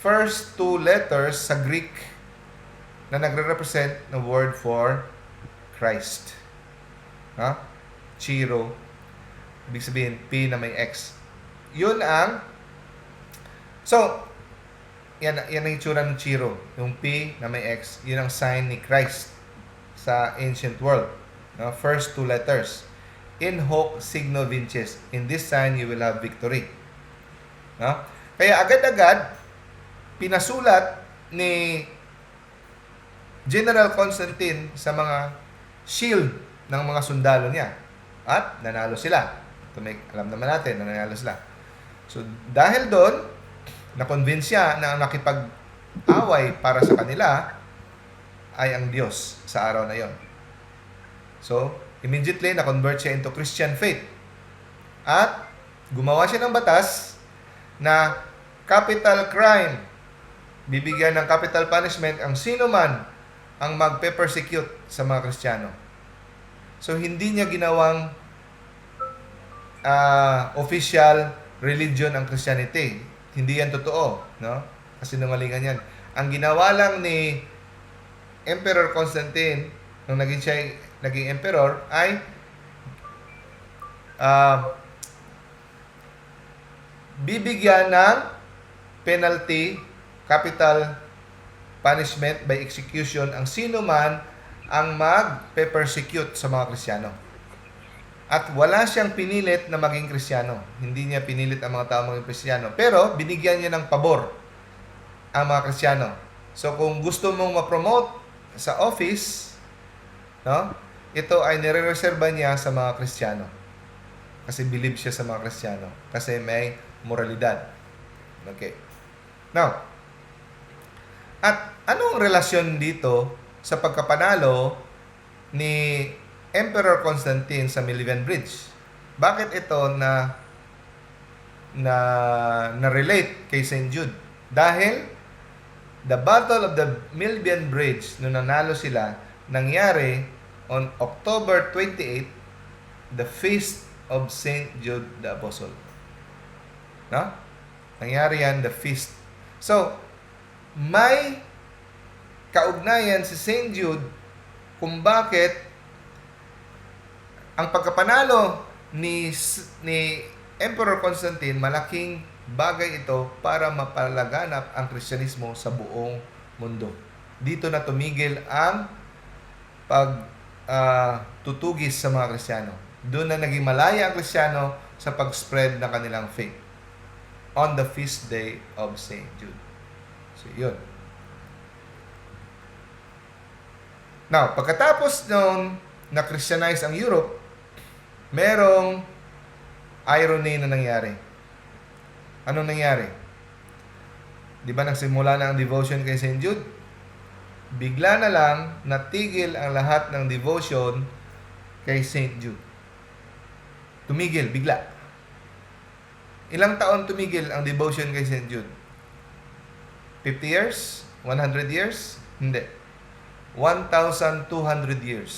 first two letters sa Greek na nagre-represent ng word for Christ. Ha? Chiro. Ibig sabihin, P na may X. Yun ang... So, yan ang itsura ng Chiro. Yung P na may X. Yun ang sign ni Christ sa ancient world. No? First two letters. In hoc signo vinces. In this sign, you will have victory. No? Kaya agad-agad, pinasulat ni General Constantine sa mga shield ng mga sundalo niya. At nanalo sila. Alam naman natin na nanalo sila. So, dahil doon, na-convince siya na ang nakipag-away para sa kanila ay ang Diyos sa araw na yon. So, immediately, na-convert siya into Christian faith. At, gumawa siya ng batas na capital crime, bibigyan ng capital punishment ang sino man ang magpe-persecute sa mga Kristiyano. So, hindi niya ginawang official religion ang Christianity. Hindi yan totoo, no? Kasi nungalingan yan. Ang ginawa lang ni Emperor Constantine nung naging emperor ay bibigyan ng penalty, capital punishment by execution ang sino man ang mag-persecute sa mga Kristiyano. At wala siyang pinilit na maging Kristiyano. Hindi niya pinilit ang mga tao maging Kristiyano. Pero binigyan niya ng pabor ang mga Kristiyano. So kung gusto mong ma-promote sa office, no, ito ay nire-reserva niya sa mga Kristiyano. Kasi believe siya sa mga Kristiyano. Kasi may moralidad. Okay. Now, at anong relasyon dito sa pagkapanalo ni Emperor Constantine sa Milvian Bridge? Bakit ito na relate kay St. Jude? Dahil the Battle of the Milvian Bridge, nung nanalo sila, nangyari on October 28, the feast of St. Jude the Apostle. No? Nangyari yan, the feast. So, may kaugnayan si St. Jude kung bakit ang pagkapanalo ni Emperor Constantine, malaking bagay ito para mapalaganap ang Kristyanismo sa buong mundo. Dito na tumigil ang tutugis sa mga Kristiyano. Doon na naging malaya ang Kristiyano sa pag-spread ng kanilang faith on the feast day of St. Jude. So, yun. Now, pagkatapos nung na-Christianize ang Europe, merong irony na nangyari. Anong nangyari? Di ba nagsimula na ang devotion kay St. Jude? Bigla na lang natigil ang lahat ng devotion kay St. Jude. Tumigil, bigla. Ilang taon tumigil ang devotion kay St. Jude? 50 years? 100 years? Hindi. 1,200 years.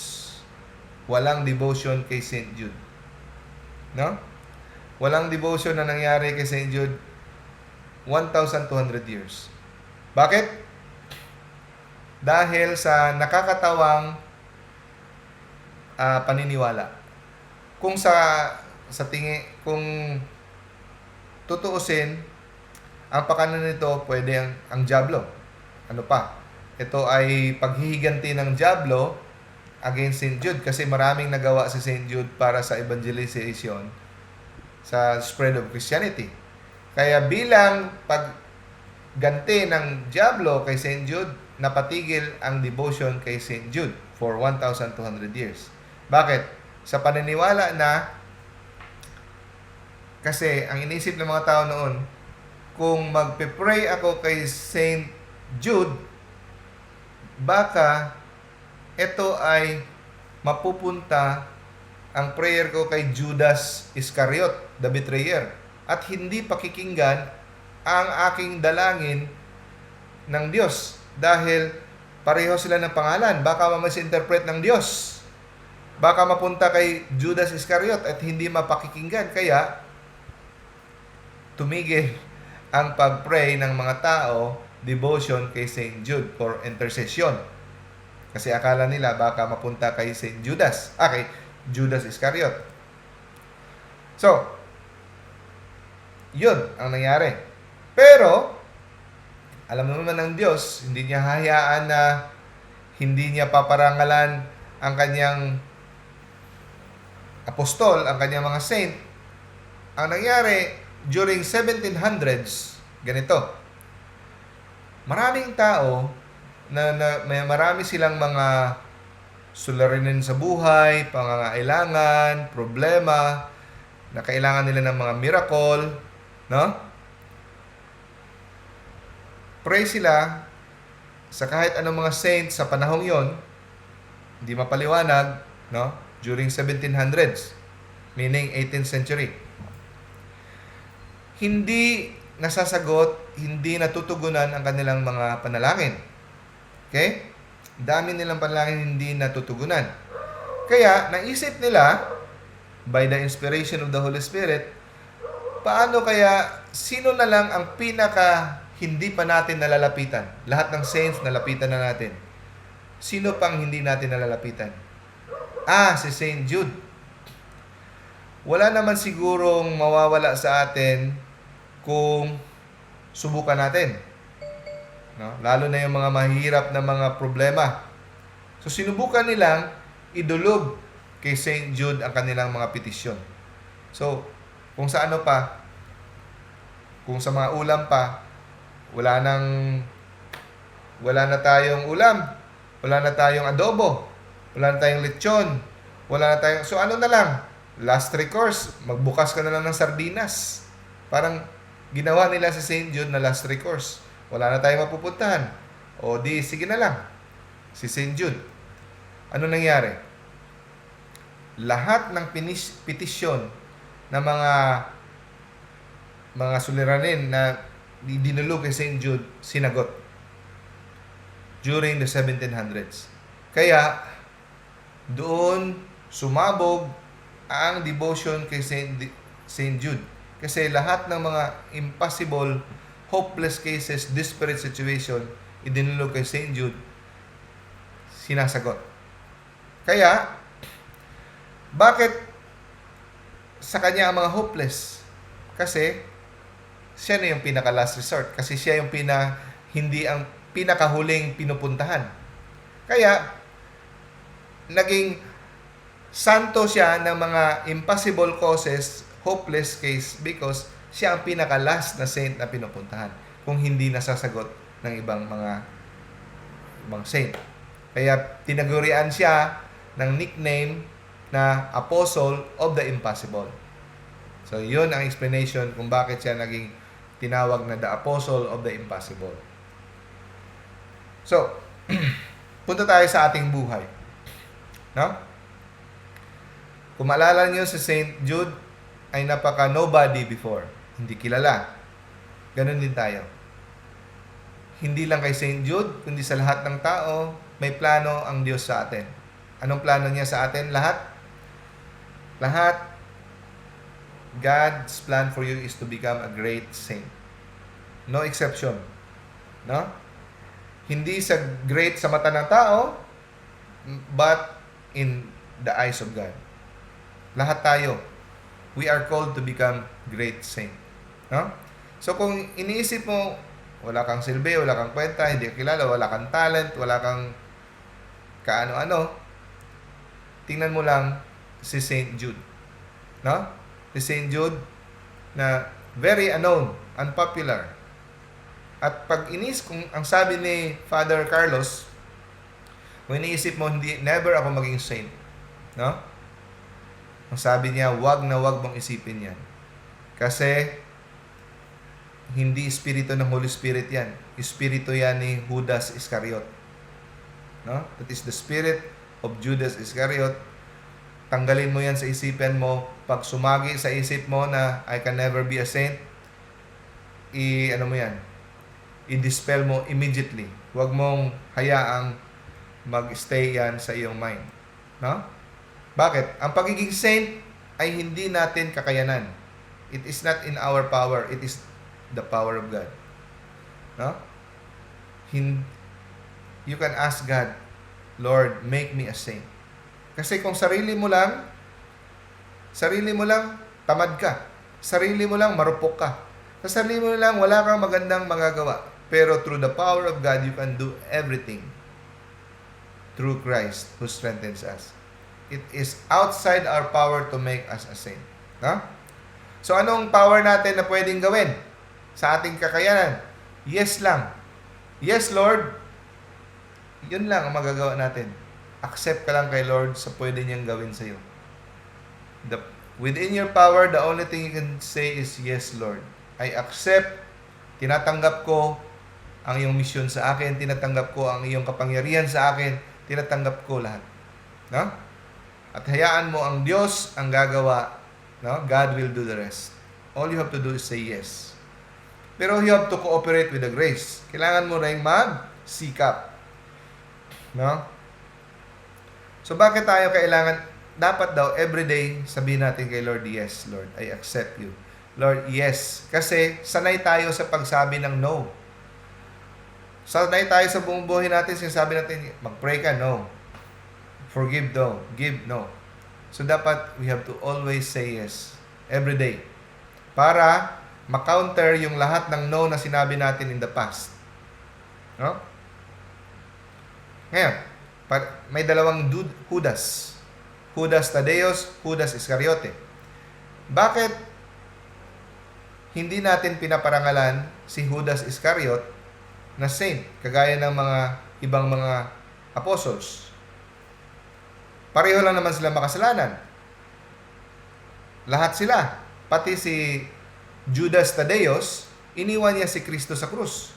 Walang devotion kay St. Jude. No? Walang devotion na nangyari kay St. Jude 1,200 years. Bakit? Dahil sa nakakatawang paniniwala. Kung kung tutuusin, ang pakanan nito pwede ang dyablo. Ano pa? Ito ay paghihiganti ng dyablo against St. Jude kasi maraming nagawa si St. Jude para sa evangelization, sa spread of Christianity. Kaya bilang pagganti ng dyablo kay St. Jude, napatigil ang devotion kay St. Jude for 1,200 years. Bakit? Sa paniniwala na kasi ang inisip ng mga tao noon, kung magpe-pray ako kay St. Jude, baka ito ay mapupunta ang prayer ko kay Judas Iscariot, the betrayer, at hindi pakikinggan ang aking dalangin ng Diyos dahil pareho sila ng pangalan. Baka ma-misinterpret ng Diyos. Baka mapunta kay Judas Iscariot at hindi mapakikinggan. Kaya tumigil ang pag-pray ng mga tao, devotion kay St. Jude for intercession. Kasi akala nila baka mapunta kay St. Judas. Kay Judas Iscariot. So, yun ang nangyari. Pero, alam naman ng Diyos, hindi niya hayaan na hindi niya paparangalan ang kanyang apostol, ang kanyang mga saint. Ang nangyari, during 1700s, ganito. Maraming tao may marami silang mga suliranin sa buhay, pangangailangan, problema, na kailangan nila ng mga miracle, no? Pray sila sa kahit anong mga saints sa panahong yon, hindi mapaliwanag, no? During 1700s, meaning 18th century. Hindi nasasagot, hindi natutugunan ang kanilang mga panalangin. Okay? Dami nilang panalangin hindi natutugunan. Kaya, naisip nila, by the inspiration of the Holy Spirit, paano kaya, sino na lang ang pinaka hindi pa natin nalalapitan? Lahat ng saints, nalapitan na natin. Sino pang hindi natin nalalapitan? Si St. Jude. Wala naman sigurong mawawala sa atin kung subukan natin. No? Lalo na yung mga mahirap na mga problema. So, sinubukan nilang idulog kay St. Jude ang kanilang mga petisyon. So, kung sa ano pa, kung sa mga ulam pa, wala na tayong ulam, wala na tayong adobo, wala na tayong lechon, wala na tayong, so ano na lang, last recourse, magbukas ka na lang ng sardinas. Parang Ginawa nila si St. Jude na last recourse. Wala na tayong mapupuntahan. O di, sige na lang. Si St. Jude. Ano nangyari? Lahat ng petisyon ng mga suliranin na dinulog kay St. Jude, sinagot during the 1700s. Kaya, doon sumabog ang devotion kay St. Jude. Kasi lahat ng mga impossible, hopeless cases, desperate situation, idinulog kay St. Jude, sinasagot. Kaya, bakit sa kanya ang mga hopeless? Kasi, siya na yung pinaka-last resort. Kasi siya yung hindi ang pinakahuling pinupuntahan. Kaya, naging santo siya ng mga impossible causes, hopeless case, because siya ang pinaka-last na saint na pinupuntahan. Kung hindi nasasagot ng ibang saint. Kaya, tinagurian siya ng nickname na Apostle of the Impossible. So, yun ang explanation kung bakit siya naging tinawag na the Apostle of the Impossible. So, punta tayo sa ating buhay. No? Kung maalala nyo si St. Jude ay napaka-nobody before. Hindi kilala. Ganon din tayo. Hindi lang kay St. Jude, kundi sa lahat ng tao, may plano ang Diyos sa atin. Anong plano niya sa atin? Lahat, God's plan for you is to become a great saint. No exception. No? Hindi sa great sa mata ng tao, but in the eyes of God. Lahat tayo, we are called to become great saint. No? So kung iniisip mo, wala kang silbi, wala kang kwenta, hindi ka kilala, wala kang talent, wala kang kaano-ano, tingnan mo lang si St. Jude. No? Si St. Jude na very unknown, unpopular. At pag kung ang sabi ni Father Carlos, kung iniisip mo, never ako maging saint. No? Ang sabi niya, wag na wag mong isipin yan. Kasi, hindi espiritu ng Holy Spirit yan. Espiritu yan ni Judas Iscariot. No? That is the spirit of Judas Iscariot. Tanggalin mo yan sa isipan mo. Pag sumagi sa isip mo na I can never be a saint, i-dispel mo immediately. Huwag mong hayaang mag-stay yan sa iyong mind. No? Bakit? Ang pagiging saint ay hindi natin kakayanan. It is not in our power. It is the power of God. No? You can ask God, Lord, make me a saint. Kasi kung sarili mo lang, tamad ka. Sarili mo lang, marupok ka. Sa sarili mo lang, wala kang magandang magagawa. Pero through the power of God, you can do everything. Through Christ who strengthens us. It is outside our power to make us a saint. No? So anong power natin na pwedeng gawin sa ating kakayanan? Yes lang. Yes, Lord. Yun lang ang magagawa natin. Accept ka lang kay Lord sa pwede niyang gawin sa iyo. Within your power, the only thing you can say is, yes, Lord. I accept, tinatanggap ko ang iyong misyon sa akin, tinatanggap ko ang iyong kapangyarihan sa akin, tinatanggap ko lahat. No? At hayaan mo ang Diyos ang gagawa. No? God will do the rest. All you have to do is say yes. Pero you have to cooperate with the grace. Kailangan mo rin mag-sikap. No? So, bakit tayo dapat daw, everyday, sabihin natin kay Lord, yes, Lord, I accept you. Lord, yes. Kasi, sanay tayo sa pagsabi ng no. Sanay tayo sa buong buhay natin, sinasabi natin, mag-pray ka, no. Forgive, no. Give, no. So, dapat, we have to always say yes. Every day. Para, ma-counter yung lahat ng no na sinabi natin in the past. No? Ngayon, may dalawang Judas. Judas Tadeos, Judas Iscariote. Bakit hindi natin pinaparangalan si Judas Iscariot na saint, kagaya ng mga ibang mga apostles? Pareho lang naman sila makasalanan. Lahat sila. Pati si Judas Tadeos, iniwan niya si Kristo sa krus.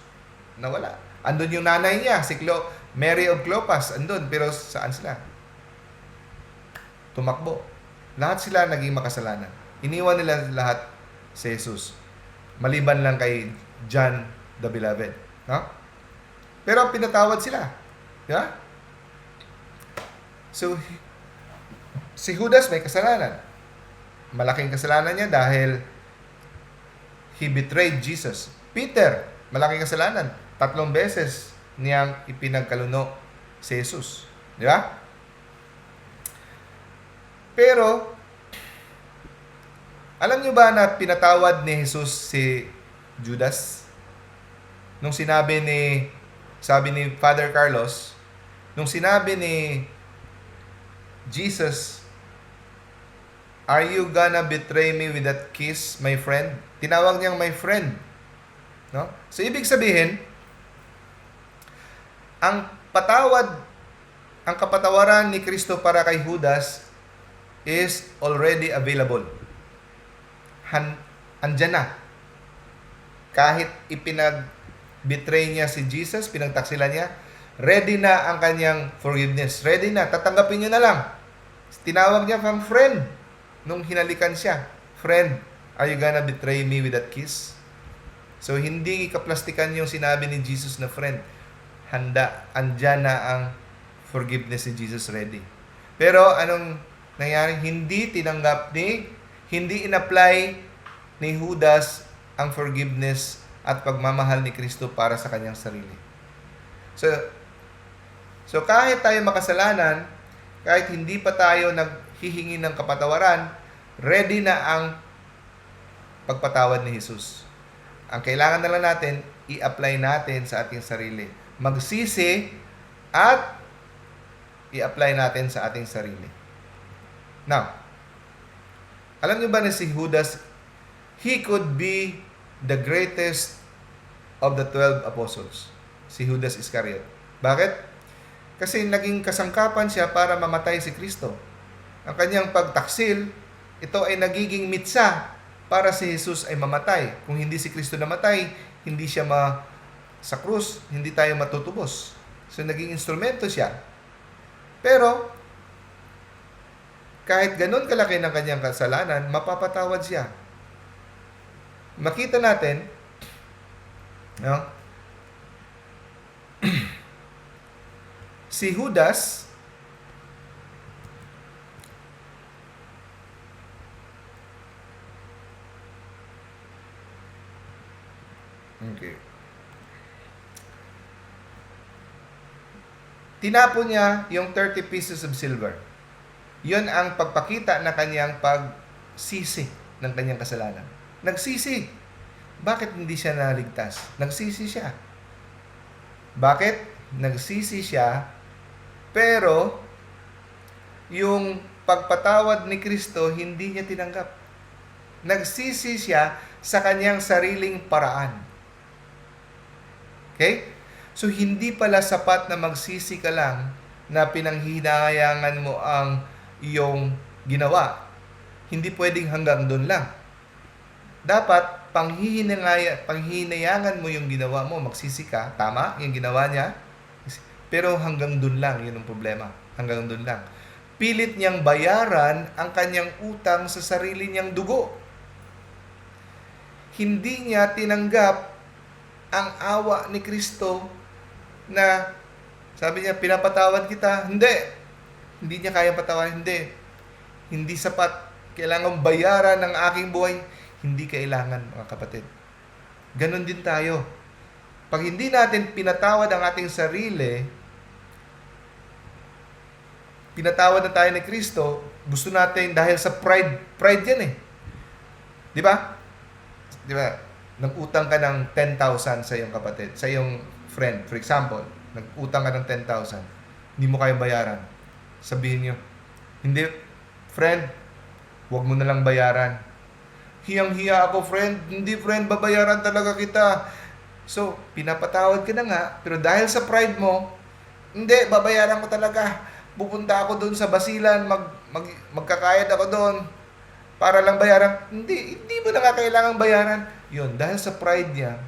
Nawala. Andun yung nanay niya, si Mary of Clopas, andun. Pero saan sila? Tumakbo. Lahat sila naging makasalanan. Iniwan nila lahat si Jesus. Maliban lang kay John the Beloved. No? Pero pinatawad sila. Di ba? So, si Judas may kasalanan. Malaking kasalanan niya dahil he betrayed Jesus. Peter, malaking kasalanan. 3 beses niyang ipinagkaluno si Jesus. Di ba? Pero, alam niyo ba na pinatawad ni Jesus si Judas? Nung sabi ni Father Carlos, nung sinabi ni Jesus, "Are you gonna betray me with that kiss, my friend?" Tinawag niyang my friend. No? So, ibig sabihin, ang kapatawaran ni Kristo para kay Judas is already available. Andyan na. Kahit ipinag-betray niya si Jesus, pinagtaksilan niya, ready na ang kanyang forgiveness. Ready na. Tatanggapin niyo na lang. Tinawag niya from friend nung hinalikan siya. Friend, are you gonna betray me with that kiss? So, hindi ikaplastikan yung sinabi ni Jesus na friend. Handa. Andyan na ang forgiveness ni Jesus ready. Pero, anong nangyari? Hindi in-apply ni Judas ang forgiveness at pagmamahal ni Kristo para sa kanyang sarili. So kahit tayo makasalanan, kahit hindi pa tayo naghihingi ng kapatawaran, ready na ang pagpatawad ni Jesus. Ang kailangan na lang natin, i-apply natin sa ating sarili. Magsisi at i-apply natin sa ating sarili. Now, alam niyo ba na si Judas, he could be the greatest of the 12 apostles. Si Judas Iscariot. Bakit? Kasi naging kasangkapan siya para mamatay si Kristo. Ang kanyang pagtaksil, ito ay nagiging mitsa para si Jesus ay mamatay. Kung hindi si Kristo namatay, hindi siya sa krus, hindi tayo matutubos. So, naging instrumento siya. Pero, kahit ganun kalaki ng kanyang kasalanan, mapapatawad siya. Makita natin, no? Si Judas, okay, tinapon niya yung 30 pieces of silver. Yun ang pagpakita na kanyang pagsisi ng kanyang kasalanan. Nagsisi. Bakit hindi siya naligtas? Nagsisi siya. Bakit? Nagsisi siya, pero yung pagpatawad ni Kristo, hindi niya tinanggap. Nagsisi siya sa kanyang sariling paraan. Okay? So, hindi pala sapat na magsisi ka lang na pinanghinayangan mo ang iyong ginawa. Hindi pwedeng hanggang doon lang. Dapat, panghinayangan mo yung ginawa mo, magsisi ka, tama, yung ginawa niya, pero hanggang doon lang, yun ang problema. Hanggang doon lang. Pilit niyang bayaran ang kanyang utang sa sarili niyang dugo. Hindi niya tinanggap ang awa ni Kristo na sabi niya, pinapatawad kita. Hindi niya kaya patawarin. Hindi sapat. Kailangan bayaran ng aking buhay. Hindi kailangan, mga kapatid. Ganon din tayo. Pag hindi natin pinatawad ang ating sarili, pinatawad na tayo ni Kristo, gusto natin dahil sa pride yan eh. Di ba? Di ba? Nag-utang ka ng 10,000 sa iyong kapatid, sa iyong friend, for example, nag-utang ka ng 10,000, hindi mo kayang bayaran. Sabihin niyo, hindi, friend, huwag mo na lang bayaran. Hiyang-hiya ako, friend. Hindi, friend, babayaran talaga kita. So, pinapatawad ka na nga, pero dahil sa pride mo, hindi, babayaran ko talaga. Pupunta ako doon sa basilan, magkakayad ako doon. para lang bayaran. Hindi mo na kailangang bayaran. Yun, dahil sa pride niya,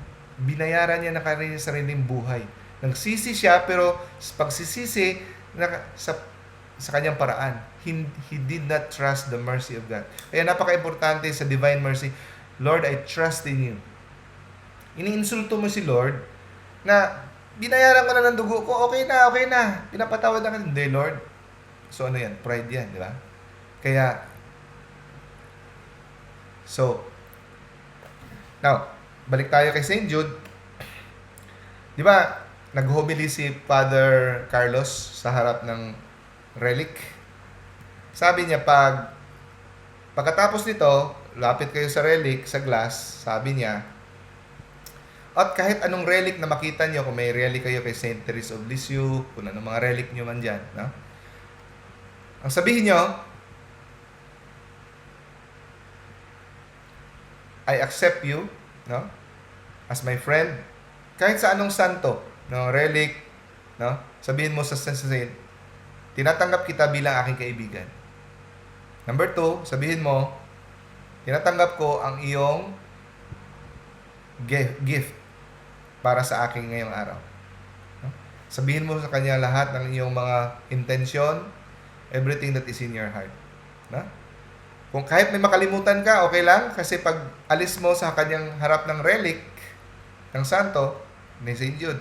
binayaran niya na kanyang sariling buhay. Nagsisi siya, pero pagsisisi sa kanyang paraan. He did not trust the mercy of God. Kaya napaka-importante sa divine mercy, Lord, I trust in you. Iniinsulto mo si Lord na binayaran ko na ng dugo ko, okay na. Pinapatawad na ka. Hindi, Lord. So ano yan? Pride yan, di ba? Kaya, now, balik tayo kay St. Jude. Di ba, nag-homily si Father Carlos sa harap ng relic. Sabi niya, pagkatapos nito, lapit kayo sa relic, sa glass, sabi niya, at kahit anong relic na makita niyo, kung may relic kayo kay St. Therese of Lisieux, kung anong mga relic niyo man dyan, no? Ang sabihin niyo, I accept you, no, as my friend, kahit sa anong santo, no, relic, no, sabihin mo sa saint, tinatanggap kita bilang aking kaibigan. Number 2, sabihin mo, tinatanggap ko ang iyong gift para sa akin ngayong araw. No? Sabihin mo sa kanya lahat ng iyong mga intensyon, everything that is in your heart. No? Kung kahit may makalimutan ka, okay lang. Kasi pag alis mo sa kanyang harap ng relic, ng santo, ni St. Jude,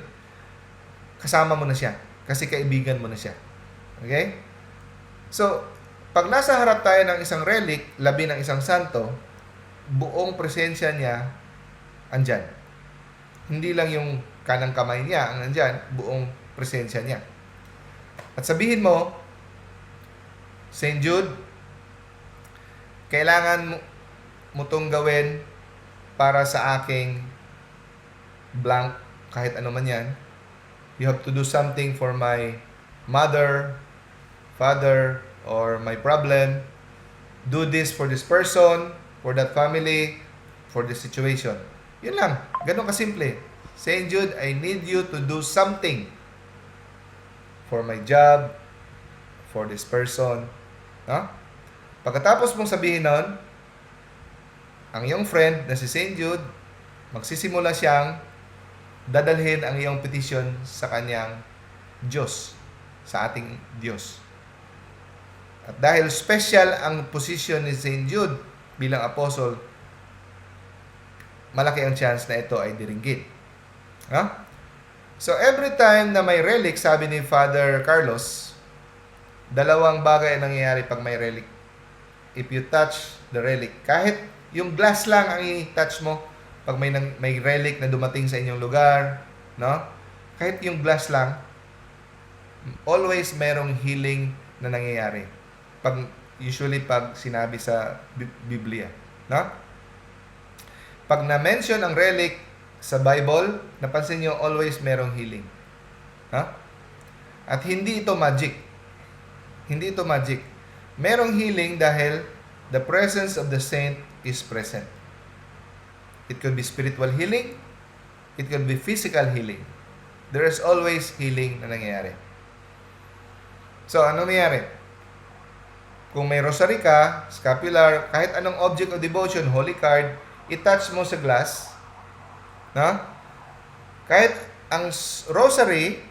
kasama mo na siya. Kasi kaibigan mo na siya. Okay? So, pag nasa harap tayo ng isang relic, labi ng isang santo, buong presensya niya, andyan. Hindi lang yung kanang kamay niya ang andyan, buong presensya niya. At sabihin mo, St. Jude, kailangan mo itong gawin para sa aking blank, kahit ano man yan. You have to do something for my mother, father, or my problem. Do this for this person, for that family, for this situation. Yun lang. Ganun kasimple. St. Jude, I need you to do something for my job, for this person. No? Pagkatapos mong sabihin nun, ang iyong friend na si St. Jude, magsisimula siyang dadalhin ang iyong petition sa kanyang Diyos, sa ating Diyos. At dahil special ang position ni St. Jude bilang apostle, malaki ang chance na ito ay diringgit. No? So, every time na may relic, sabi ni Father Carlos, dalawang bagay ang nangyayari pag may relic. If you touch the relic, kahit yung glass lang ang i-touch mo, pag may relic na dumating sa inyong lugar, no? Kahit yung glass lang, always merong healing na nangyayari. Usually pag sinabi sa Biblia, no? Pag na-mention ang relic sa Bible, napansin nyo, always merong healing. Ha? At hindi ito magic. Hindi ito magic. Merong healing dahil the presence of the saint is present. It could be spiritual healing. It could be physical healing. There is always healing na nangyayari. So, ano nangyayari? Kung may rosary ka, scapular, kahit anong object of devotion, holy card, i-touch mo sa glass, no? Kahit ang rosary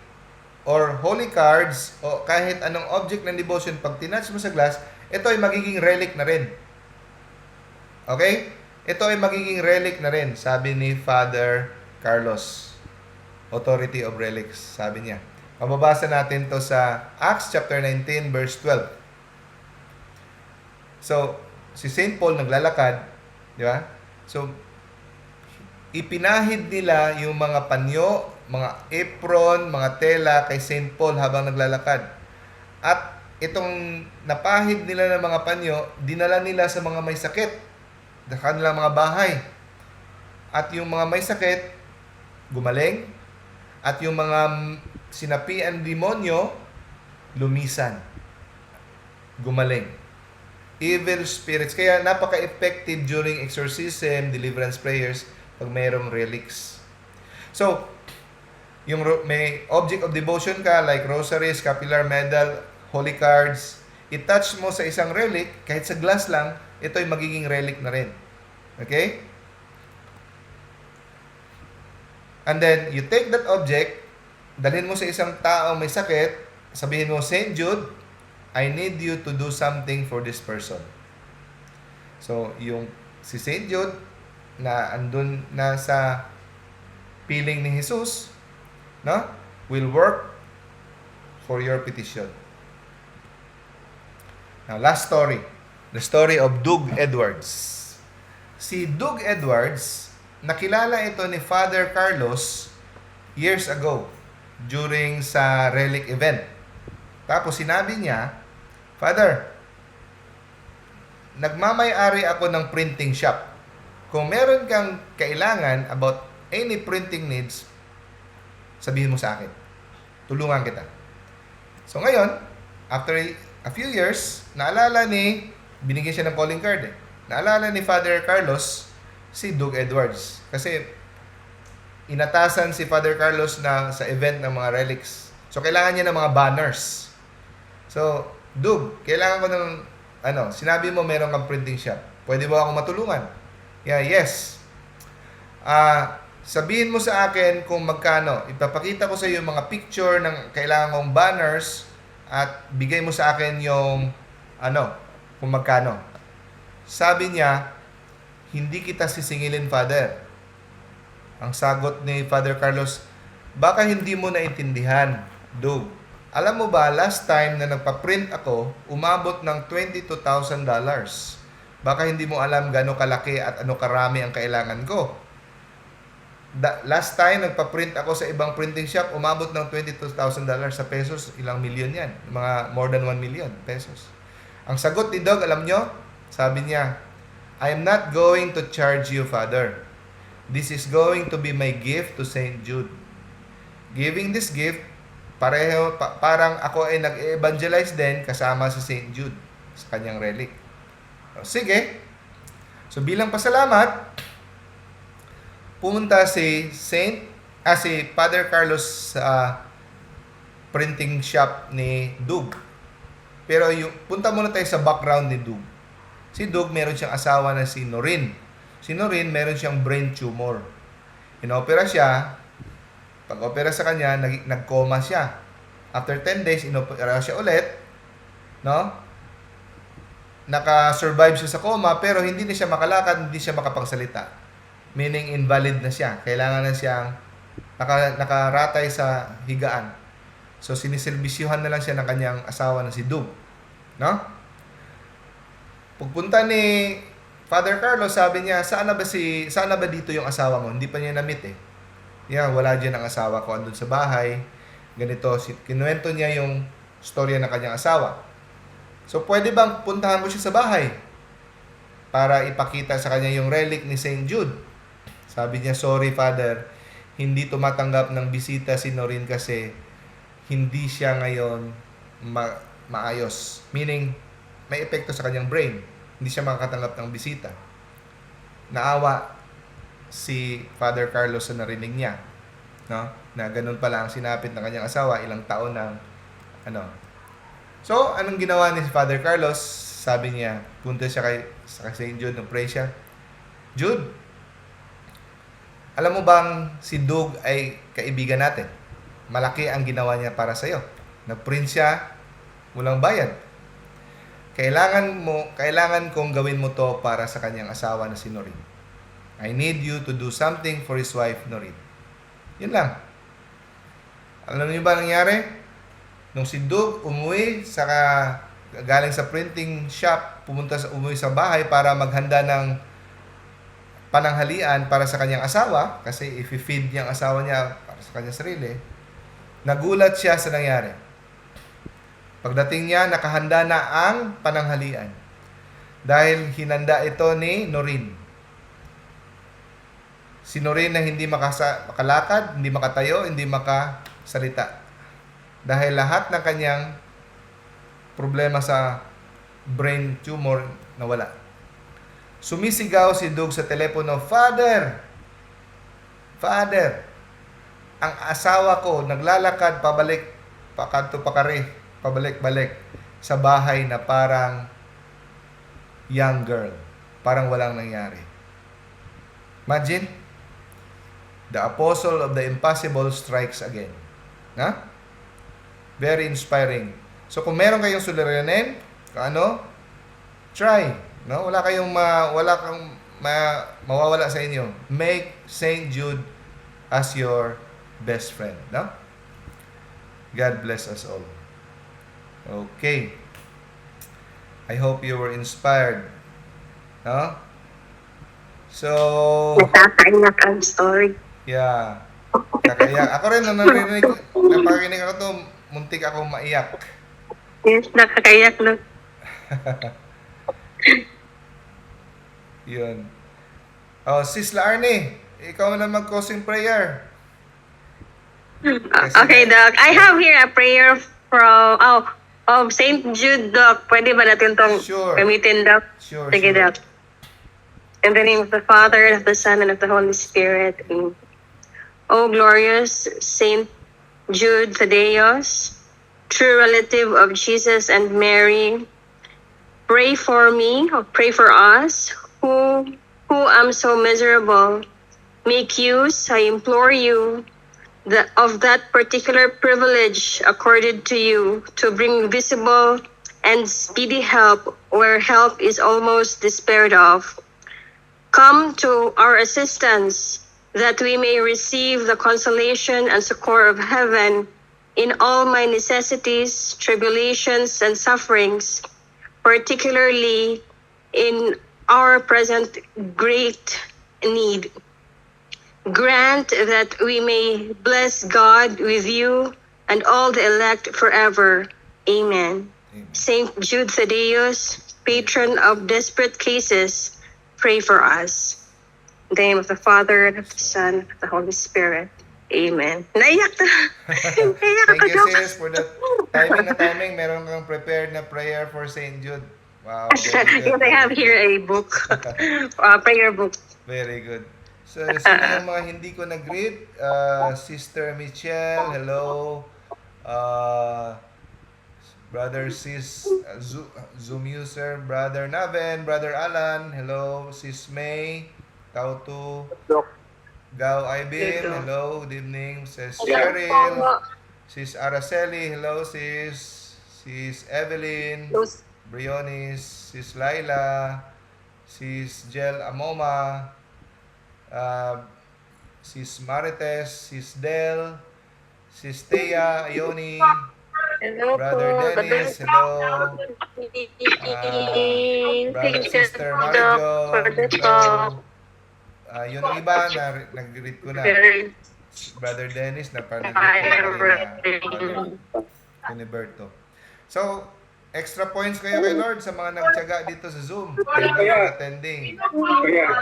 or holy cards o kahit anong object ng devotion, pag tinouch mo sa glass, ito ay magiging relic na rin. Okay? Ito ay magiging relic na rin, sabi ni Father Carlos, Authority of Relics, sabi niya. Mababasa natin to sa Acts chapter 19 verse 12. So, si St. Paul naglalakad, di ba? So, ipinahid nila yung mga panyo, mga apron, mga tela kay St. Paul habang naglalakad. At itong napahid nila ng mga panyo, dinala nila sa mga may sakit, sa kanilang mga bahay. At yung mga may sakit, gumaling. At yung mga sinapian demonyo, lumisan. Gumaling. Evil spirits. Kaya napaka-effective during exorcism, deliverance prayers, pag mayroong relics. So, yung may object of devotion ka, like rosary, scapular medal, holy cards, i-touch mo sa isang relic, kahit sa glass lang, ito ay magiging relic na rin. Okay? And then, you take that object, dalhin mo sa isang tao may sakit, sabihin mo, St. Jude, I need you to do something for this person. So, yung si St. Jude, na andun na sa piling ni Jesus, no, will work for your petition. Now, last story. The story of Doug Edwards. Si Doug Edwards, nakilala ito ni Father Carlos years ago during sa relic event. Tapos sinabi niya, Father, nagmamay-ari ako ng printing shop. Kung meron kang kailangan about any printing needs, sabihin mo sa akin. Tulungan kita. So ngayon, after a few years, binigyan siya ng calling card eh. Naalala ni Father Carlos si Doug Edwards. Kasi inatasan si Father Carlos na sa event ng mga relics. So kailangan niya ng mga banners. So, Doug, kailangan ko ng sinabi mo meron kang printing shop. Pwede ba akong matulungan? Yeah, yes. Sabihin mo sa akin kung magkano. Ipapakita ko sa iyo yung mga picture ng kailangan kong banners at bigay mo sa akin yung kung magkano. Sabi niya, hindi kita sisingilin, Father. Ang sagot ni Father Carlos, baka hindi mo naintindihan, Doug. Alam mo ba, last time na nagpa-print ako, umabot ng $22,000. Baka hindi mo alam gaano kalaki at ano karami ang kailangan ko. Last time, nagpa-print ako sa ibang printing shop, umabot ng $22,000 sa pesos. Ilang milyon yan. Mga more than 1 million pesos. Ang sagot ni Doug, alam nyo? Sabi niya, I am not going to charge you, Father. This is going to be my gift to St. Jude. Giving this gift, parang ako ay nag-evangelize din kasama sa St. Jude sa kanyang relic. Sige. So bilang pasalamat, pumunta si Father Carlos sa printing shop ni Doug. Pero punta muna tayo sa background ni Doug. Si Doug meron siyang asawa na si Noreen. Si Noreen meron siyang brain tumor. Inopera siya. Pag-opera sa kanya, nag-coma siya. After 10 days, inopera siya ulit. No? Naka-survive siya sa coma, pero hindi na siya makalakad, hindi siya makapagsalita. Meaning, invalid na siya. Kailangan na siyang nakaratay sa higaan. So, siniserbisyuhan na lang siya ng kanyang asawa na si Doug. No? Pagpunta ni Father Carlos, sabi niya, saan na ba dito yung asawa mo? Hindi pa niya na-meet eh. Yeah, wala dyan ang asawa ko, andun sa bahay. Ganito, kinuwento niya yung storya ng kanyang asawa. So, pwede bang puntahan mo siya sa bahay para ipakita sa kanya yung relic ni St. Jude? Sabi niya, sorry Father, hindi tumatanggap ng bisita si Noreen kasi hindi siya ngayon maayos. Meaning, may epekto sa kanyang brain. Hindi siya makakatanggap ng bisita. Naawa si Father Carlos sa narinig niya, no? Na ganun pala ang sinapit ng kanyang asawa, ilang taon ng So, anong ginawa ni Father Carlos? Sabi niya, punta siya sa St. Jude, nag-pray siya. Jude, alam mo bang si Doug ay kaibigan natin? Malaki ang ginawa niya para sa iyo. Nag-print siya, walang bayad. Kailangan kong gawin mo to para sa kanyang asawa na si Noreen. I need you to do something for his wife, Noreen. Yun lang. Alam niyo ba nangyari? Nung si Doug galing sa printing shop, umuwi sa bahay para maghanda ng pananghalian para sa kanyang asawa, kasi i-feed niya ang asawa niya para sa kanyang sarili, nagulat siya sa nangyari. Pagdating niya, nakahanda na ang pananghalian. Dahil hinanda ito ni Noreen. Si Noreen na hindi makalakad, hindi makatayo, hindi makasalita. Dahil lahat ng kanyang problema sa brain tumor nawala. Sumisigaw si Doug sa telepono, Father, ang asawa ko naglalakad pabalik-balik. sa bahay na parang young girl. Parang walang nangyari. Imagine, the apostle of the impossible strikes again. Na? Very inspiring. So kung meron kayong suliranin, try. No? Mawawala sa inyo. Make St. Jude as your best friend. No? God bless us all. Okay. I hope you were inspired. No? So, Nakakaiyak ang story. yeah. Kakaya. Ako rin, napakinig ako to, muntik akong maiyak. Yes, nakakaiyak no. Yun. Oh, Sis Arnie, ikaw na mag-closing prayer. Okay, Doc. I have here a prayer from, of St. Jude, Doc. Pwede ba natin itong Sure. gamitin, Doc? Sure, Sige, sure. Doc. In the name of the Father, and of the Son, and of the Holy Spirit. Amen. O glorious Saint Jude Thaddeus, true relative of Jesus and Mary, pray for me, or pray for us, who am so miserable. Make use, I implore you, of that particular privilege accorded to you to bring visible and speedy help where help is almost despaired of. Come to our assistance, that we may receive the consolation and succor of heaven in all my necessities, tribulations, and sufferings, particularly in our present great need. Grant that we may bless God with you and all the elect forever. Amen. Amen. Saint Jude Thaddeus, patron of desperate cases, pray for us. In the name of the Father, and of the Son, and of the Holy Spirit. Amen. Naiyak na. Naiyak Thank ako, you, Doc. sis, for that timing. Meron kang prepared na prayer for St. Jude. Wow, very good. Yes, I have here a book. Prayer book. Very good. So, sino yung mga hindi ko nag-greet? Sister Michelle, hello. Brother Sis Zoom user, Brother Naven, Brother Alan, hello. Sis May, Tautu, Gao Ibin, hello. Good evening. Sis Cheryl, Sis Araceli, hello. Sis Evelyn, Brionis, Sis Laila, Sis Jel Amoma, Sis Marites, Sis Del, Sis Thea, Ioni, Hello Brother po. Dennis, hello. Brother Sister Marijo, hello. Yun ang iba na nag-greet ko na. Brother Dennis, nag-greet ko na kanina. Brother Uniberto. So, extra points kayo kay Lord sa mga nagtiyaga dito sa Zoom. Thank you for attending.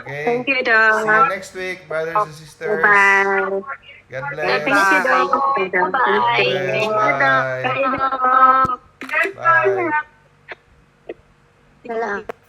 Okay? Thank you, Doc. See you next week, brothers and sisters. Bye. God bless. Thank you, Doc. God bless. Bye. Bye, Doc. Bye. Bye.